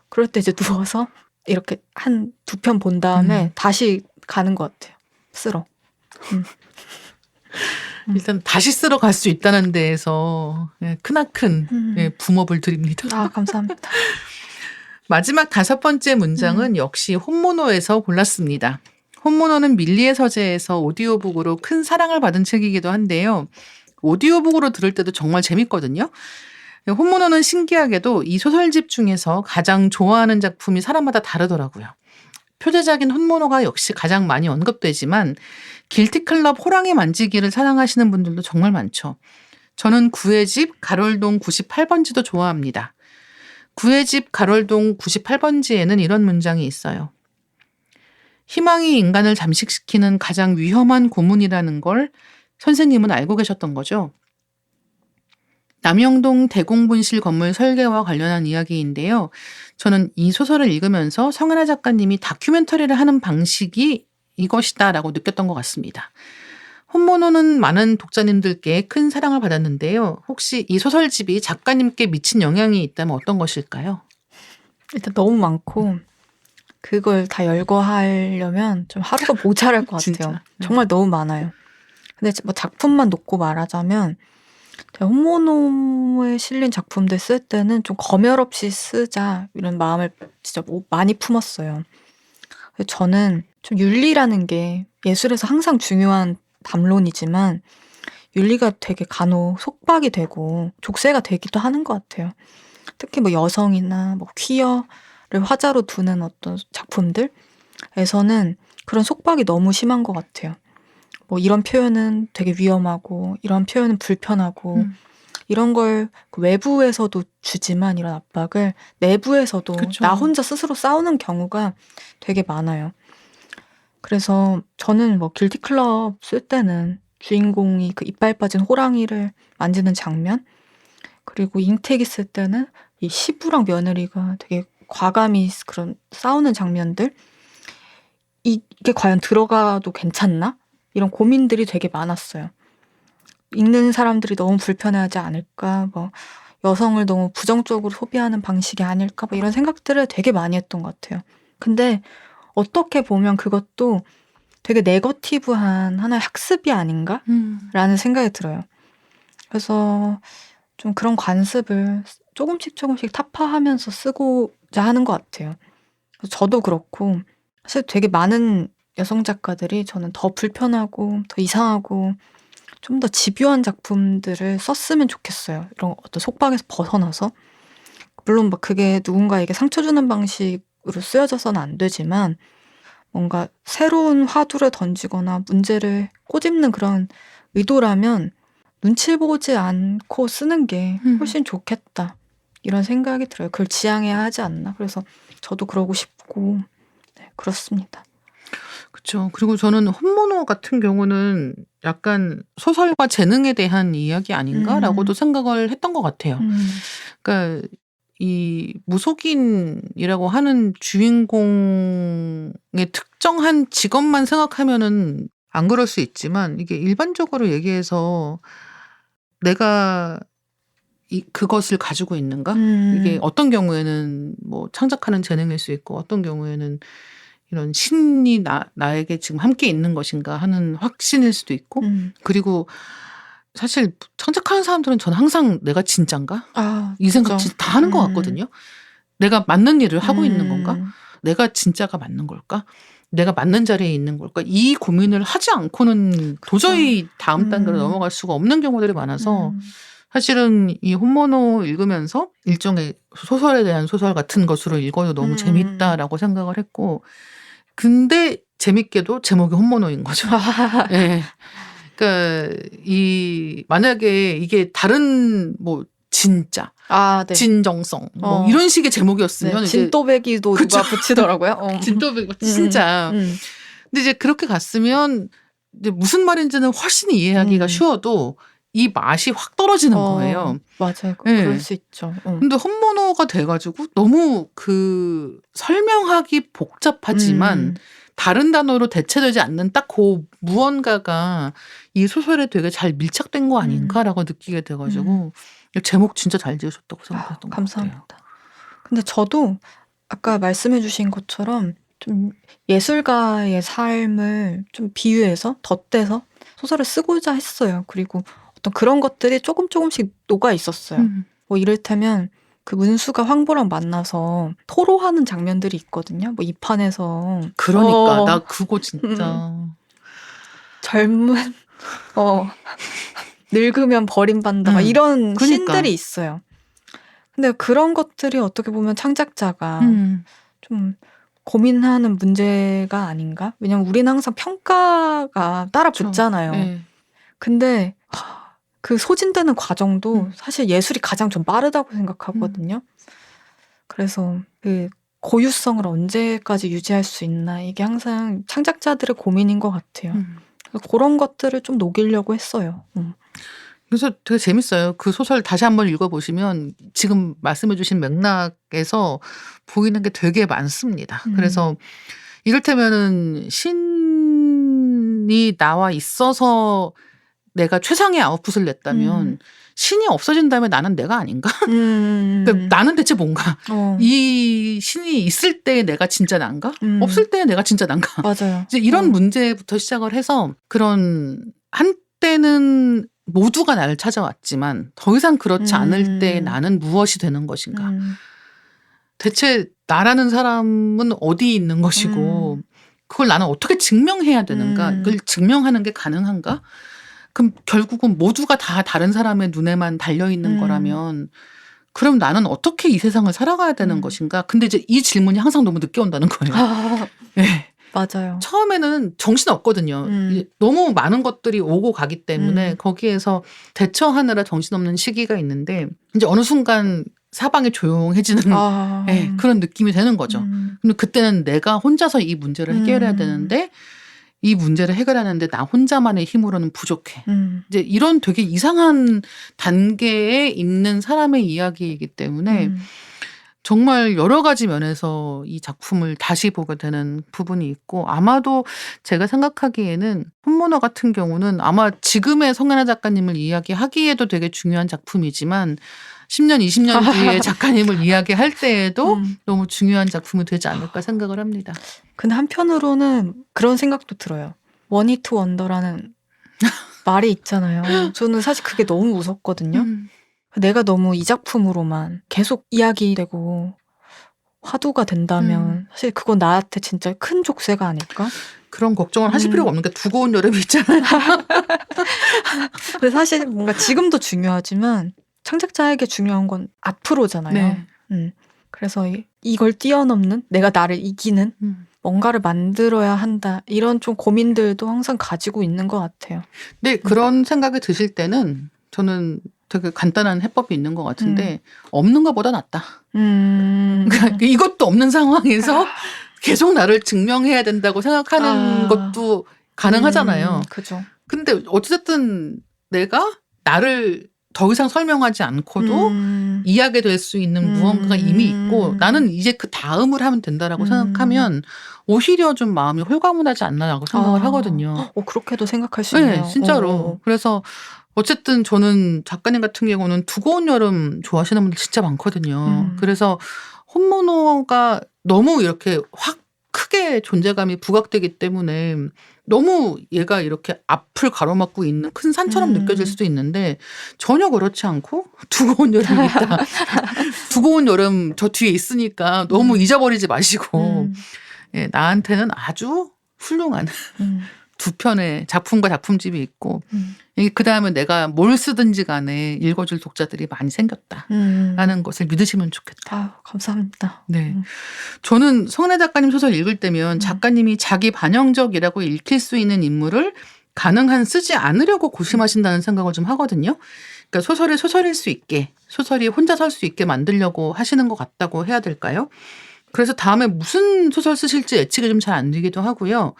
S2: 그럴 때 이제 누워서 이렇게 한 2편 본 다음에 다시 가는 것 같아요. 쓰러.
S1: 일단 다시 쓰러 갈 수 있다는 데에서 크나큰 붐업을 드립니다.
S2: 감사합니다.
S1: 마지막 5번째 문장은 역시 혼모노에서 골랐습니다. 혼모노는 밀리의 서재에서 오디오북으로 큰 사랑을 받은 책이기도 한데요. 오디오북으로 들을 때도 정말 재밌거든요. 혼모노는 신기하게도 이 소설집 중에서 가장 좋아하는 작품이 사람마다 다르더라고요. 표제작인 혼모노가 역시 가장 많이 언급되지만 길티클럽 호랑이 만지기를 사랑하시는 분들도 정말 많죠. 저는 구의 집 가롤동 98번지도 좋아합니다. 구의 집 가롤동 98번지에는 이런 문장이 있어요. 희망이 인간을 잠식시키는 가장 위험한 고문이라는 걸 선생님은 알고 계셨던 거죠. 남영동 대공분실 건물 설계와 관련한 이야기인데요. 저는 이 소설을 읽으면서 성은아 작가님이 다큐멘터리를 하는 방식이 이것이다라고 느꼈던 것 같습니다. 혼모노는 많은 독자님들께 큰 사랑을 받았는데요. 혹시 이 소설집이 작가님께 미친 영향이 있다면 어떤 것일까요?
S2: 일단 너무 많고 그걸 다 열거하려면 좀 하루가 모자랄 것 같아요.
S1: 진짜.
S2: 정말 너무 많아요. 근데 뭐 작품만 놓고 말하자면 제가 혼모노에 실린 작품들 쓸 때는 좀 검열 없이 쓰자 이런 마음을 진짜 많이 품었어요. 저는 좀 윤리라는 게 예술에서 항상 중요한 담론이지만 윤리가 되게 간혹 속박이 되고 족쇄가 되기도 하는 것 같아요. 특히 뭐 여성이나 뭐 퀴어를 화자로 두는 어떤 작품들에서는 그런 속박이 너무 심한 것 같아요. 뭐 이런 표현은 되게 위험하고 이런 표현은 불편하고 이런 걸 외부에서도 주지만 이런 압박을 내부에서도
S1: 그쵸.
S2: 나 혼자 스스로 싸우는 경우가 되게 많아요. 그래서 저는 뭐 길티클럽 쓸 때는 주인공이 그 이빨 빠진 호랑이를 만지는 장면, 그리고 잉태기 쓸 때는 이 시부랑 며느리가 되게 과감히 그런 싸우는 장면들, 이게 과연 들어가도 괜찮나? 이런 고민들이 되게 많았어요. 읽는 사람들이 너무 불편해하지 않을까? 뭐 여성을 너무 부정적으로 소비하는 방식이 아닐까? 뭐 이런 생각들을 되게 많이 했던 것 같아요. 근데 어떻게 보면 그것도 되게 네거티브한 하나의 학습이 아닌가라는 생각이 들어요. 그래서 좀 그런 관습을 조금씩 타파하면서 쓰고자 하는 것 같아요. 그래서 저도 그렇고 사실 되게 많은 여성 작가들이 저는 더 불편하고 더 이상하고 좀 더 집요한 작품들을 썼으면 좋겠어요. 이런 어떤 속박에서 벗어나서. 물론 막 그게 누군가에게 상처 주는 방식으로 쓰여져서는 안 되지만 뭔가 새로운 화두를 던지거나 문제를 꼬집는 그런 의도라면 눈치 보지 않고 쓰는 게 훨씬 좋겠다. 이런 생각이 들어요. 그걸 지향해야 하지 않나. 그래서 저도 그러고 싶고 네, 그렇습니다.
S1: 그렇죠. 그리고 저는 혼모노 같은 경우는 약간 소설과 재능에 대한 이야기 아닌가라고도 생각을 했던 것 같아요. 그러니까 이 무속인이라고 하는 주인공의 특정한 직업만 생각하면은 안 그럴 수 있지만 이게 일반적으로 얘기해서 내가 그것을 가지고 있는가? 이게 어떤 경우에는 뭐 창작하는 재능일 수 있고 어떤 경우에는 이런 신이 나에게 지금 함께 있는 것인가 하는 확신일 수도 있고 그리고 사실 창작하는 사람들은 저는 항상 내가 진짠가? 이 생각 진짜 다 하는 것 같거든요. 내가 맞는 일을 하고 있는 건가? 내가 진짜가 맞는 걸까? 내가 맞는 자리에 있는 걸까? 이 고민을 하지 않고는 도저히 다음 단계로 넘어갈 수가 없는 경우들이 많아서 사실은 이 혼모노 읽으면서 일종의 소설에 대한 소설 같은 것으로 읽어도 너무 재밌다라고 생각을 했고 근데 재밌게도 제목이 혼모노인 거죠. 예. 그러니까 만약에 이게 다른 뭐 진짜,
S2: 네.
S1: 진정성 뭐 이런 식의 제목이었으면
S2: 네,
S1: 이제
S2: 진또배기도 누가 붙이더라고요.
S1: 진또배기 진짜. 근데 이제 그렇게 갔으면 이제 무슨 말인지는 훨씬 이해하기가 쉬워도 이 맛이 확 떨어지는 거예요.
S2: 맞아요.
S1: 예.
S2: 그럴 수 있죠.
S1: 근데 혼모노가 돼가지고 너무 그 설명하기 복잡하지만 다른 단어로 대체되지 않는 딱 그 무언가가 이 소설에 되게 잘 밀착된 거 아닌가라고 느끼게 돼가지고 제목 진짜 잘 지으셨다고 생각했던 것 같아요.
S2: 감사합니다. 근데 저도 아까 말씀해 주신 것처럼 좀 예술가의 삶을 좀 비유해서 덧대서 소설을 쓰고자 했어요. 그리고 어떤 그런 것들이 조금씩 녹아 있었어요. 뭐 이를테면 그 문수가 황보랑 만나서 토로하는 장면들이 있거든요. 뭐 이 판에서
S1: 그러니까 나 그거 진짜
S2: 젊은 늙으면 버림받는다 막 이런
S1: 그러니까.
S2: 씬들이 있어요. 근데 그런 것들이 어떻게 보면 창작자가 좀 고민하는 문제가 아닌가? 왜냐면 우리는 항상 평가가 따라 붙잖아요.
S1: 네.
S2: 근데 그 소진되는 과정도 사실 예술이 가장 좀 빠르다고 생각하거든요. 그래서 그 고유성을 언제까지 유지할 수 있나 이게 항상 창작자들의 고민인 것 같아요. 그런 것들을 좀 녹이려고 했어요.
S1: 그래서 되게 재밌어요. 그 소설 다시 한번 읽어보시면 지금 말씀해 주신 맥락에서 보이는 게 되게 많습니다. 그래서 이를테면은 신이 나와 있어서 내가 최상의 아웃풋을 냈다면 신이 없어진 다음에 나는 내가 아닌가? 그러니까 나는 대체 뭔가? 이 신이 있을 때 내가 진짜 난가? 없을 때 내가 진짜 난가?
S2: 맞아요.
S1: 이제 이런 문제부터 시작을 해서 그런 한때는 모두가 나를 찾아왔지만 더 이상 그렇지 않을 때 나는 무엇이 되는 것인가? 대체 나라는 사람은 어디 있는 것이고 그걸 나는 어떻게 증명해야 되는가? 그걸 증명하는 게 가능한가? 그럼 결국은 모두가 다 다른 사람의 눈에만 달려있는 거라면 그럼 나는 어떻게 이 세상을 살아가야 되는 것인가? 근데 이제 이 질문이 항상 너무 늦게 온다는 거예요. 네.
S2: 맞아요.
S1: 처음에는 정신없거든요. 너무 많은 것들이 오고 가기 때문에 거기에서 대처하느라 정신없는 시기가 있는데 이제 어느 순간 사방이 조용해지는 네, 그런 느낌이 되는 거죠. 근데 그때는 내가 혼자서 이 문제를 해결해야 되는데 이 문제를 해결하는데 나 혼자만의 힘으로는 부족해. 이제 이런 되게 이상한 단계에 있는 사람의 이야기이기 때문에 정말 여러 가지 면에서 이 작품을 다시 보게 되는 부분이 있고 아마도 제가 생각하기에는 혼모너 같은 경우는 아마 지금의 성현아 작가님을 이야기하기에도 되게 중요한 작품이지만 10년, 20년 뒤에 작가님을 이야기할 때에도 너무 중요한 작품이 되지 않을까 생각을 합니다.
S2: 근데 한편으로는 그런 생각도 들어요. 원히트 원더라는 말이 있잖아요. 저는 사실 그게 너무 무섭거든요. 내가 너무 이 작품으로만 계속 이야기되고 화두가 된다면 사실 그건 나한테 진짜 큰 족쇄가 아닐까?
S1: 그런 걱정을 하실 필요가 없는 게 두고 온 여름이 있잖아요.
S2: 근데 사실 뭔가 지금도 중요하지만 창작자에게 중요한 건 앞으로잖아요.
S1: 네.
S2: 그래서 이걸 뛰어넘는 내가 나를 이기는 뭔가를 만들어야 한다. 이런 좀 고민들도 항상 가지고 있는 것 같아요.
S1: 네, 그런 생각이 드실 때는 저는 되게 간단한 해법이 있는 것 같은데 없는 것보다 낫다. 그러니까 이것도 없는 상황에서 계속 나를 증명해야 된다고 생각하는 것도 가능하잖아요.
S2: 그죠.
S1: 근데 어쨌든 내가 나를 더 이상 설명하지 않고도 이해하게 될 수 있는 무언가가 이미 있고 나는 이제 그 다음을 하면 된다라고 생각하면 오히려 좀 마음이 홀가분하지 않나라고 생각을 하거든요.
S2: 그렇게도 생각할 수 있네요.
S1: 네, 진짜로. 그래서 어쨌든 저는 작가님 같은 경우는 두고 온 여름 좋아하시는 분들 진짜 많거든요. 그래서 혼모노가 너무 이렇게 확 크게 존재감이 부각되기 때문에 너무 얘가 이렇게 앞을 가로막고 있는 큰 산처럼 느껴질 수도 있는데 전혀 그렇지 않고 두고 온 여름이 있다. 두고 온 여름 저 뒤에 있으니까 너무 잊어버리지 마시고 예, 나한테는 아주 훌륭한 두 편의 작품과 작품집이 있고 그다음에 내가 뭘 쓰든지 간에 읽어줄 독자들이 많이 생겼다라는 것을 믿으시면 좋겠다.
S2: 감사합니다.
S1: 네, 저는 성은혜 작가님 소설 읽을 때면 작가님이 자기 반영적이라고 읽힐 수 있는 인물을 가능한 쓰지 않으려고 고심하신다는 생각을 좀 하거든요. 그러니까 소설이 소설일 수 있게 소설이 혼자 설 수 있게 만들려고 하시는 것 같다고 해야 될까요? 그래서 다음에 무슨 소설 쓰실지 예측이 좀 잘 안 되기도 하고요.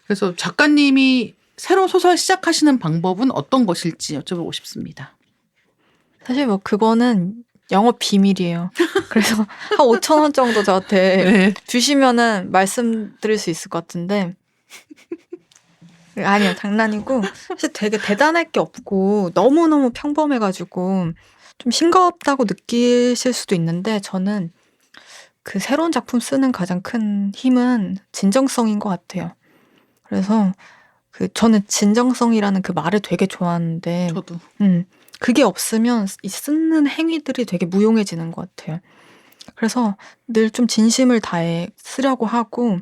S1: 그래서 작가님이 새로 소설 시작하시는 방법은 어떤 것일지 여쭤보고 싶습니다.
S2: 사실 뭐 그거는 영업 비밀이에요. 그래서 한 5,000원 정도 저한테
S1: 네.
S2: 주시면은 말씀드릴 수 있을 것 같은데 아니요, 장난이고 사실 되게 대단할 게 없고 너무너무 평범해가지고 좀 싱겁다고 느끼실 수도 있는데 저는 그 새로운 작품 쓰는 가장 큰 힘은 진정성인 것 같아요. 그래서 저는 진정성이라는 그 말을 되게 좋아하는데
S1: 저도.
S2: 그게 없으면 이 쓰는 행위들이 되게 무용해지는 것 같아요. 그래서 늘 좀 진심을 다해 쓰려고 하고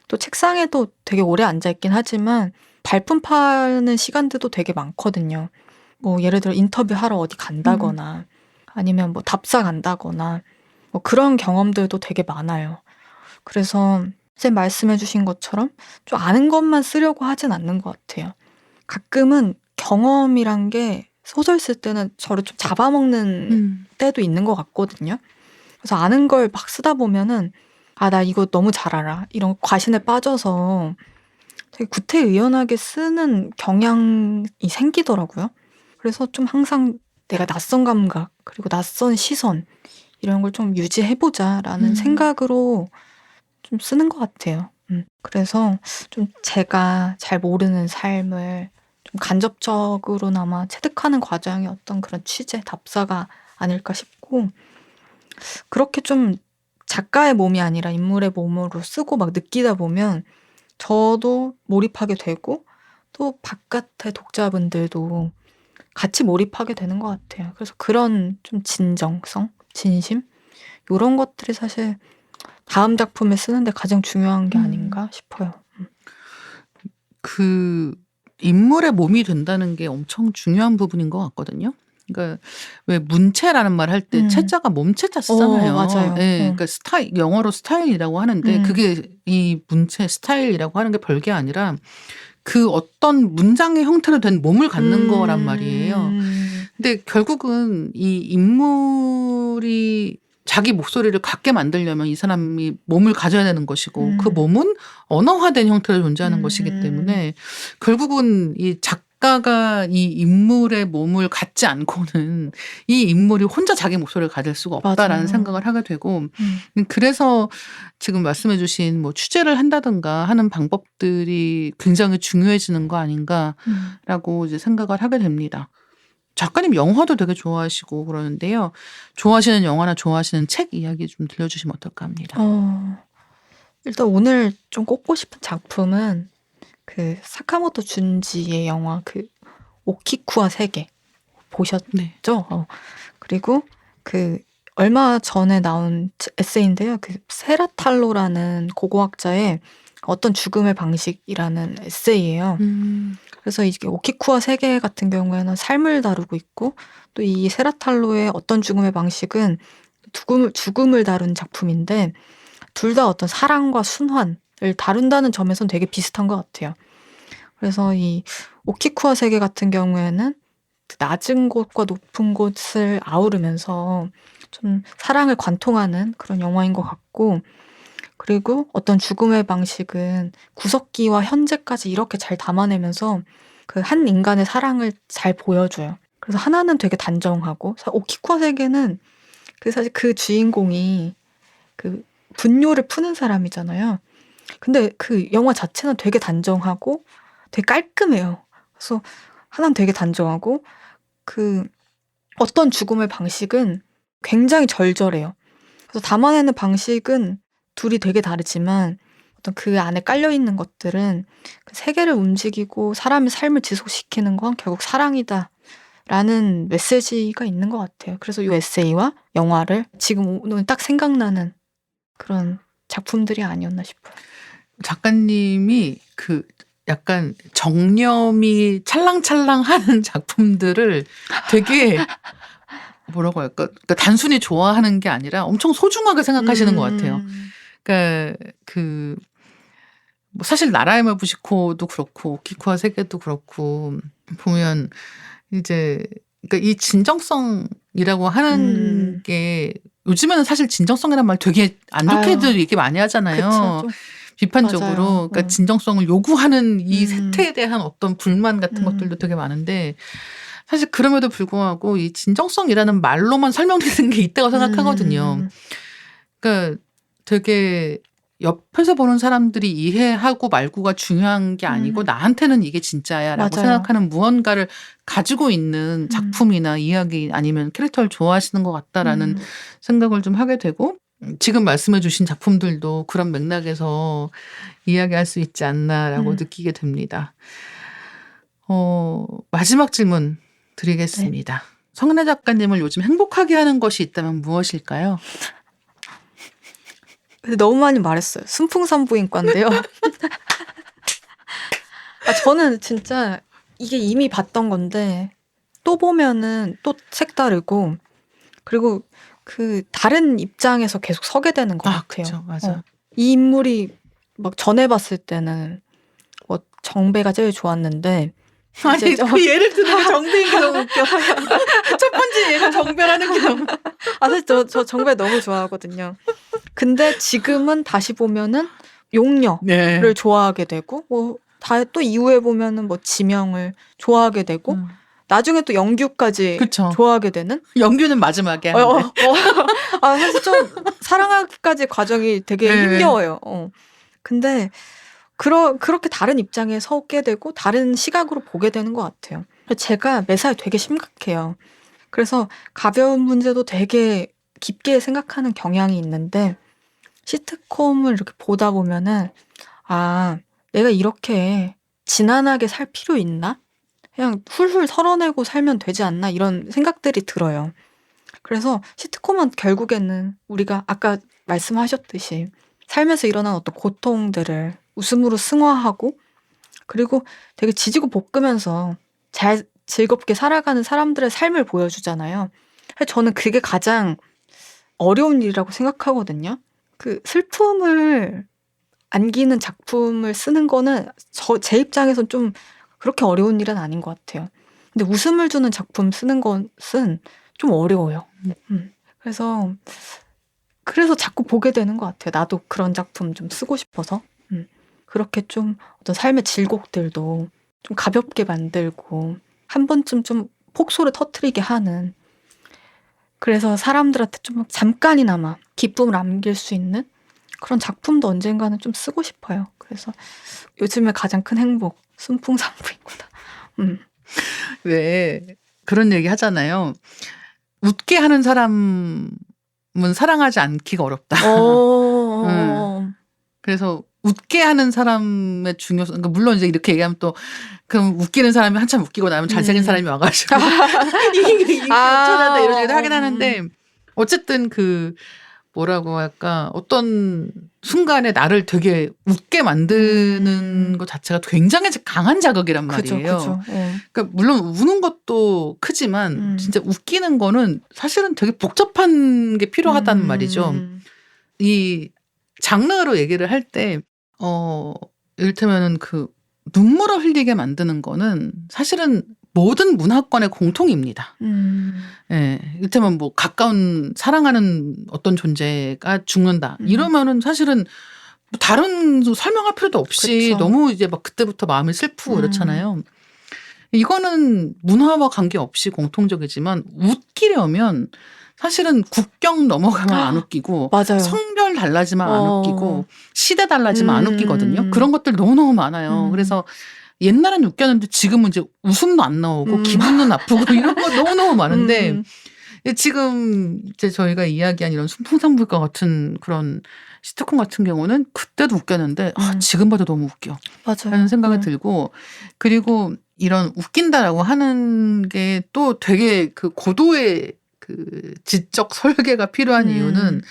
S2: 또 책상에도 되게 오래 앉아있긴 하지만 발품 파는 시간들도 되게 많거든요. 뭐 예를 들어 인터뷰하러 어디 간다거나 아니면 뭐 답사 간다거나 뭐 그런 경험들도 되게 많아요. 그래서 쌤 말씀해 주신 것처럼 좀 아는 것만 쓰려고 하진 않는 것 같아요. 가끔은 경험이란 게 소설 쓸 때는 저를 좀 잡아먹는 때도 있는 것 같거든요. 그래서 아는 걸 막 쓰다 보면은 나 이거 너무 잘 알아. 이런 과신에 빠져서 되게 구태의연하게 쓰는 경향이 생기더라고요. 그래서 좀 항상 내가 낯선 감각 그리고 낯선 시선 이런 걸 좀 유지해보자라는 생각으로 좀 쓰는 것 같아요. 그래서 좀 제가 잘 모르는 삶을 좀 간접적으로나마 체득하는 과정이 어떤 그런 취재, 답사가 아닐까 싶고, 그렇게 좀 작가의 몸이 아니라 인물의 몸으로 쓰고 막 느끼다 보면 저도 몰입하게 되고 또 바깥의 독자분들도 같이 몰입하게 되는 것 같아요. 그래서 그런 좀 진정성, 진심 이런 것들이 사실 다음 작품에 쓰는데 가장 중요한 게 아닌가 싶어요.
S1: 그 인물의 몸이 된다는 게 엄청 중요한 부분인 것 같거든요. 그러니까 왜 문체라는 말 할 때 체자가 몸체자 쓰잖아요.
S2: 맞아요.
S1: 예. 그러니까 스타일 영어로 스타일이라고 하는데 그게 이 문체 스타일이라고 하는 게 별게 아니라 그 어떤 문장의 형태로 된 몸을 갖는 거란 말이에요. 근데 결국은 이 인물이 자기 목소리를 갖게 만들려면 이 사람이 몸을 가져야 되는 것이고 그 몸은 언어화된 형태로 존재하는 것이기 때문에 결국은 이 작가가 이 인물의 몸을 갖지 않고는 이 인물이 혼자 자기 목소리를 가질 수가 없다라는
S2: 맞아요.
S1: 생각을 하게 되고 그래서 지금 말씀해 주신 뭐 취재를 한다든가 하는 방법들이 굉장히 중요해지는 거 아닌가라고 이제 생각을 하게 됩니다. 작가님 영화도 되게 좋아하시고 그러는데요. 좋아하시는 영화나 좋아하시는 책 이야기 좀 들려주시면 어떨까 합니다.
S2: 일단 오늘 좀 꼽고 싶은 작품은 그 사카모토 준지의 영화 그 오키쿠와 세계 보셨죠?
S1: 네.
S2: 그리고 그 얼마 전에 나온 에세이인데요. 그 세라탈로라는 고고학자의 어떤 죽음의 방식이라는 에세이예요. 그래서 이게 오키쿠와 세계 같은 경우에는 삶을 다루고 있고 또 이 세라탈로의 어떤 죽음의 방식은 죽음을 다룬 작품인데 둘 다 어떤 사랑과 순환을 다룬다는 점에서는 되게 비슷한 것 같아요. 그래서 이 오키쿠와 세계 같은 경우에는 낮은 곳과 높은 곳을 아우르면서 좀 사랑을 관통하는 그런 영화인 것 같고, 그리고 어떤 죽음의 방식은 구석기와 현재까지 이렇게 잘 담아내면서 그 한 인간의 사랑을 잘 보여줘요. 그래서 하나는 되게 단정하고, 오키쿠와 세계는 그 사실 그 주인공이 그 분뇨를 푸는 사람이잖아요. 근데 그 영화 자체는 되게 단정하고 되게 깔끔해요. 그래서 하나는 되게 단정하고 그 어떤 죽음의 방식은 굉장히 절절해요. 그래서 담아내는 방식은 둘이 되게 다르지만 어떤 그 안에 깔려있는 것들은 그 세계를 움직이고 사람의 삶을 지속시키는 건 결국 사랑이다 라는 메시지가 있는 것 같아요. 그래서 이 에세이와 영화를 지금 오늘 딱 생각나는 그런 작품들이 아니었나 싶어요.
S1: 작가님이 그 약간 정념이 찰랑찰랑하는 작품들을 되게 뭐라고 할까? 그러니까 단순히 좋아하는 게 아니라 엄청 소중하게 생각하시는 것 같아요. 그러니까 그 뭐 사실 나라의 부시코도 그렇고 오키쿠와 세계도 그렇고 보면 이제 그러니까 이 진정성이라고 하는 게 요즘에는 사실 진정성이란 말 되게 안 좋게들 얘기 많이 하잖아요.
S2: 그쵸, 좀.
S1: 비판적으로.
S2: 맞아요.
S1: 그러니까 진정성을 요구하는 이 세태에 대한 어떤 불만 같은 것들도 되게 많은데 사실 그럼에도 불구하고 이 진정성이라는 말로만 설명되는 게 있다고 생각하거든요. 그러니까 되게 옆에서 보는 사람들이 이해하고 말고가 중요한 게 아니고 나한테는 이게 진짜야라고
S2: 맞아요.
S1: 생각하는 무언가를 가지고 있는 작품이나 이야기 아니면 캐릭터를 좋아하시는 것 같다라는 생각을 좀 하게 되고 지금 말씀해 주신 작품들도 그런 맥락에서 이야기할 수 있지 않나라고 느끼게 됩니다. 마지막 질문 드리겠습니다. 성은혜 작가님을 요즘 행복하게 하는 것이 있다면 무엇일까요?
S2: 너무 많이 말했어요. 순풍산부인과인데요. 저는 진짜 이게 이미 봤던 건데 또 보면은 또 색다르고 그리고 그 다른 입장에서 계속 서게 되는 것 같아요.
S1: 그쵸, 맞아.
S2: 이 인물이 막 전에 봤을 때는 뭐 정배가 제일 좋았는데
S1: 아니
S2: 이제
S1: 그 예를 드는 게 정배인 게 너무 웃겨. 첫 번째 예가 정배라는 게 너무.
S2: 사실 저 정배 너무 좋아하거든요. 근데 지금은 다시 보면은 용녀를
S1: 네.
S2: 좋아하게 되고 뭐 또 이후에 보면은 뭐 지명을 좋아하게 되고 나중에 또 영규까지
S1: 그쵸.
S2: 좋아하게 되는.
S1: 영규는 마지막에
S2: 어,
S1: 하는데.
S2: 사실 좀 사랑하기까지 과정이 되게
S1: 네.
S2: 힘겨워요. 근데 그렇게 다른 입장에 서게 되고 다른 시각으로 보게 되는 것 같아요. 제가 매사에 되게 심각해요. 그래서 가벼운 문제도 되게 깊게 생각하는 경향이 있는데 시트콤을 이렇게 보다 보면은 내가 이렇게 지난하게 살 필요 있나? 그냥 훌훌 털어내고 살면 되지 않나? 이런 생각들이 들어요. 그래서 시트콤은 결국에는 우리가 아까 말씀하셨듯이 삶에서 일어난 어떤 고통들을 웃음으로 승화하고 그리고 되게 지지고 볶으면서 잘 즐겁게 살아가는 사람들의 삶을 보여주잖아요. 저는 그게 가장 어려운 일이라고 생각하거든요. 그 슬픔을 안기는 작품을 쓰는 거는 제 입장에선 좀 그렇게 어려운 일은 아닌 것 같아요. 근데 웃음을 주는 작품 쓰는 것은 좀 어려워요. 그래서 자꾸 보게 되는 것 같아요. 나도 그런 작품 좀 쓰고 싶어서. 그렇게 좀 어떤 삶의 질곡들도 좀 가볍게 만들고 한 번쯤 좀 폭소를 터트리게 하는, 그래서 사람들한테 좀 잠깐이나마 기쁨을 안길 수 있는 그런 작품도 언젠가는 좀 쓰고 싶어요. 그래서 요즘에 가장 큰 행복 순풍산부인구나.
S1: 왜 그런 얘기 하잖아요. 웃게 하는 사람은 사랑하지 않기가 어렵다. 그래서 웃게 하는 사람의 중요성, 그러니까 물론 이제 이렇게 얘기하면 또 그럼 웃기는 사람이 한참 웃기고 나면 잘생긴 사람이 와가지고 이게 어쩌다 이런 얘기도 하긴 하는데, 어쨌든 그 뭐라고 할까, 어떤 순간에 나를 되게 웃게 만드는 것 자체가 굉장히 강한 자극이란 말이에요.
S2: 그죠.
S1: 그러니까 물론 우는 것도 크지만 진짜 웃기는 거는 사실은 되게 복잡한 게 필요하다는 말이죠. 이 장르로 얘기를 할 때 이를테면은 그 눈물을 흘리게 만드는 거는 사실은 모든 문화권의 공통입니다. 예, 이를테면 뭐 가까운 사랑하는 어떤 존재가 죽는다 이러면은 사실은 뭐 다른 설명할 필요도 없이
S2: 그쵸.
S1: 너무 이제 막 그때부터 마음이 슬프고 이렇잖아요. 이거는 문화와 관계없이 공통적이지만 웃기려면 사실은 국경 넘어가면 안 웃기고
S2: 맞아요.
S1: 성별 달라지면 안 웃기고 시대 달라지면 안 웃기거든요. 그런 것들 너무너무 많아요. 그래서 옛날엔 웃겼는데 지금은 이제 웃음도 안 나오고 기분도 나쁘고 이런 거 너무너무 많은데 지금 이제 저희가 이야기한 이런 순풍산부인과 같은 그런 시트콤 같은 경우는 그때도 웃겼는데 지금 봐도 너무 웃겨
S2: 맞아요.
S1: 라는 생각이 들고, 그리고 이런 웃긴다라고 하는 게 또 되게 그 고도의 그 지적 설계가 필요한 이유는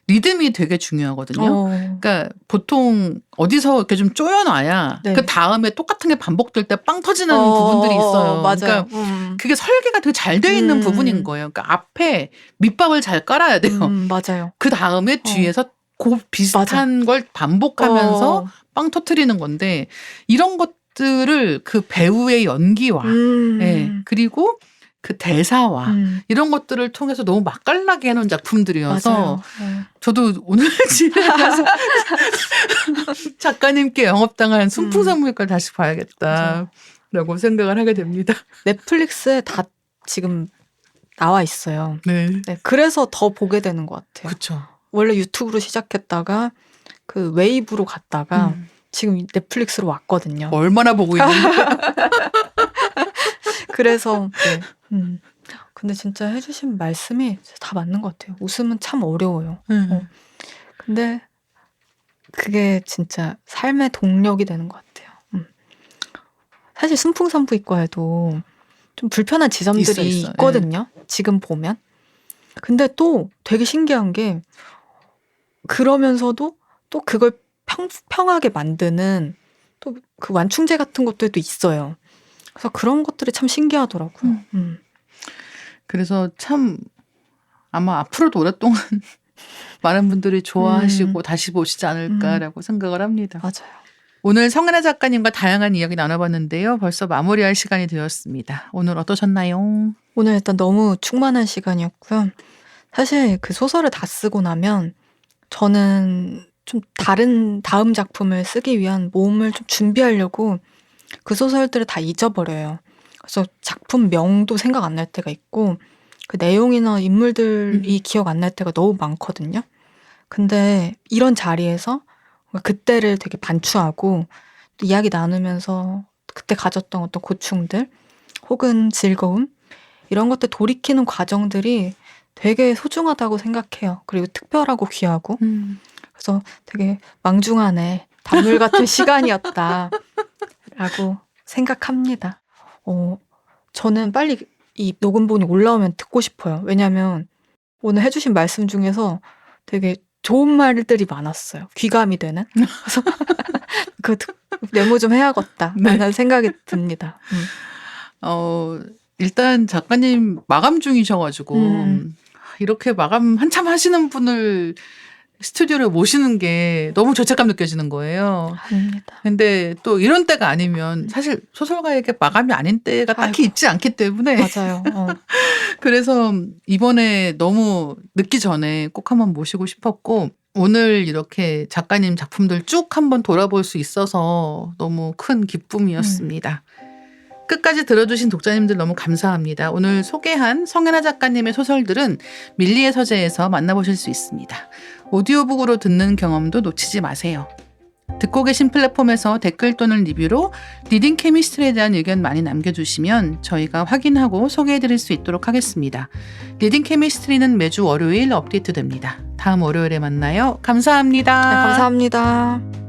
S1: 리듬이 되게 중요하거든요. 그러니까 보통 어디서 이렇게 좀 쪼여놔야
S2: 네.
S1: 그 다음에 똑같은 게 반복될 때 빵 터지는 부분들이 있어요.
S2: 맞아요.
S1: 그러니까 그게 설계가 되게 잘 돼 있는 부분인 거예요. 그러니까 앞에 밑밥을 잘 깔아야 돼요.
S2: 맞아요.
S1: 그 다음에 뒤에서 그 비슷한 걸 반복하면서 빵 터트리는 건데, 이런 것들을 그 배우의 연기와 그리고 그 대사와 이런 것들을 통해서 너무 맛깔나게 해놓은 작품들이어서
S2: 맞아요.
S1: 저도 오늘 집에 가서 작가님께 영업당한 순풍산부인과를 다시 봐야겠다라고 생각을 하게 됩니다.
S2: 넷플릭스에 다 지금 나와 있어요.
S1: 네.
S2: 그래서 더 보게 되는 것 같아요.
S1: 그렇죠.
S2: 원래 유튜브로 시작했다가 그 웨이브로 갔다가 지금 넷플릭스로 왔거든요.
S1: 얼마나 보고 있는데.
S2: 그래서 근데 진짜 해주신 말씀이 다 맞는 것 같아요. 웃음은 참 어려워요. 근데 그게 진짜 삶의 동력이 되는 것 같아요. 사실 순풍산부인과에도 좀 불편한 지점들이
S1: 있어요.
S2: 있거든요. 지금 보면. 근데 또 되게 신기한 게 그러면서도 또 그걸 평하게 만드는 또 그 완충제 같은 것들도 있어요. 그래서 그런 것들이 참 신기하더라고요.
S1: 그래서 참 아마 앞으로도 오랫동안 많은 분들이 좋아하시고 다시 보시지 않을까라고 생각을 합니다.
S2: 맞아요.
S1: 오늘 성은아 작가님과 다양한 이야기 나눠봤는데요. 벌써 마무리할 시간이 되었습니다. 오늘 어떠셨나요?
S2: 오늘 일단 너무 충만한 시간이었고요. 사실 그 소설을 다 쓰고 나면 저는 좀 다음 작품을 쓰기 위한 몸을 좀 준비하려고 그 소설들을 다 잊어버려요. 그래서 작품명도 생각 안 날 때가 있고 그 내용이나 인물들이 기억 안 날 때가 너무 많거든요. 근데 이런 자리에서 그때를 되게 반추하고 또 이야기 나누면서 그때 가졌던 어떤 고충들 혹은 즐거움 이런 것들 돌이키는 과정들이 되게 소중하다고 생각해요. 그리고 특별하고 귀하고. 그래서 되게 망중한의 단물 같은 시간이었다라고 생각합니다. 저는 빨리 이 녹음본이 올라오면 듣고 싶어요. 왜냐면 오늘 해주신 말씀 중에서 되게 좋은 말들이 많았어요. 귀감이 되는. 그래서 그 메모 좀 해야겠다라는
S1: 네.
S2: 생각이 듭니다.
S1: 일단 작가님 마감 중이셔가지고 이렇게 마감 한참 하시는 분을 스튜디오에 모시는 게 너무 죄책감 느껴지는 거예요.
S2: 아닙니다.
S1: 근데 또 이런 때가 아니면 사실 소설가에게 마감이 아닌 때가 딱히 있지 않기 때문에
S2: 맞아요.
S1: 그래서 이번에 너무 늦기 전에 꼭 한번 모시고 싶었고 오늘 이렇게 작가님 작품들 쭉 한번 돌아볼 수 있어서 너무 큰 기쁨이었습니다. 끝까지 들어주신 독자님들 너무 감사합니다. 오늘 소개한 성은아 작가님의 소설들은 밀리의 서재에서 만나보실 수 있습니다. 오디오북으로 듣는 경험도 놓치지 마세요. 듣고 계신 플랫폼에서 댓글 또는 리뷰로 리딩 케미스트리에 대한 의견 많이 남겨주시면 저희가 확인하고 소개해드릴 수 있도록 하겠습니다. 리딩 케미스트리는 매주 월요일 업데이트됩니다. 다음 월요일에 만나요. 감사합니다.
S2: 네, 감사합니다.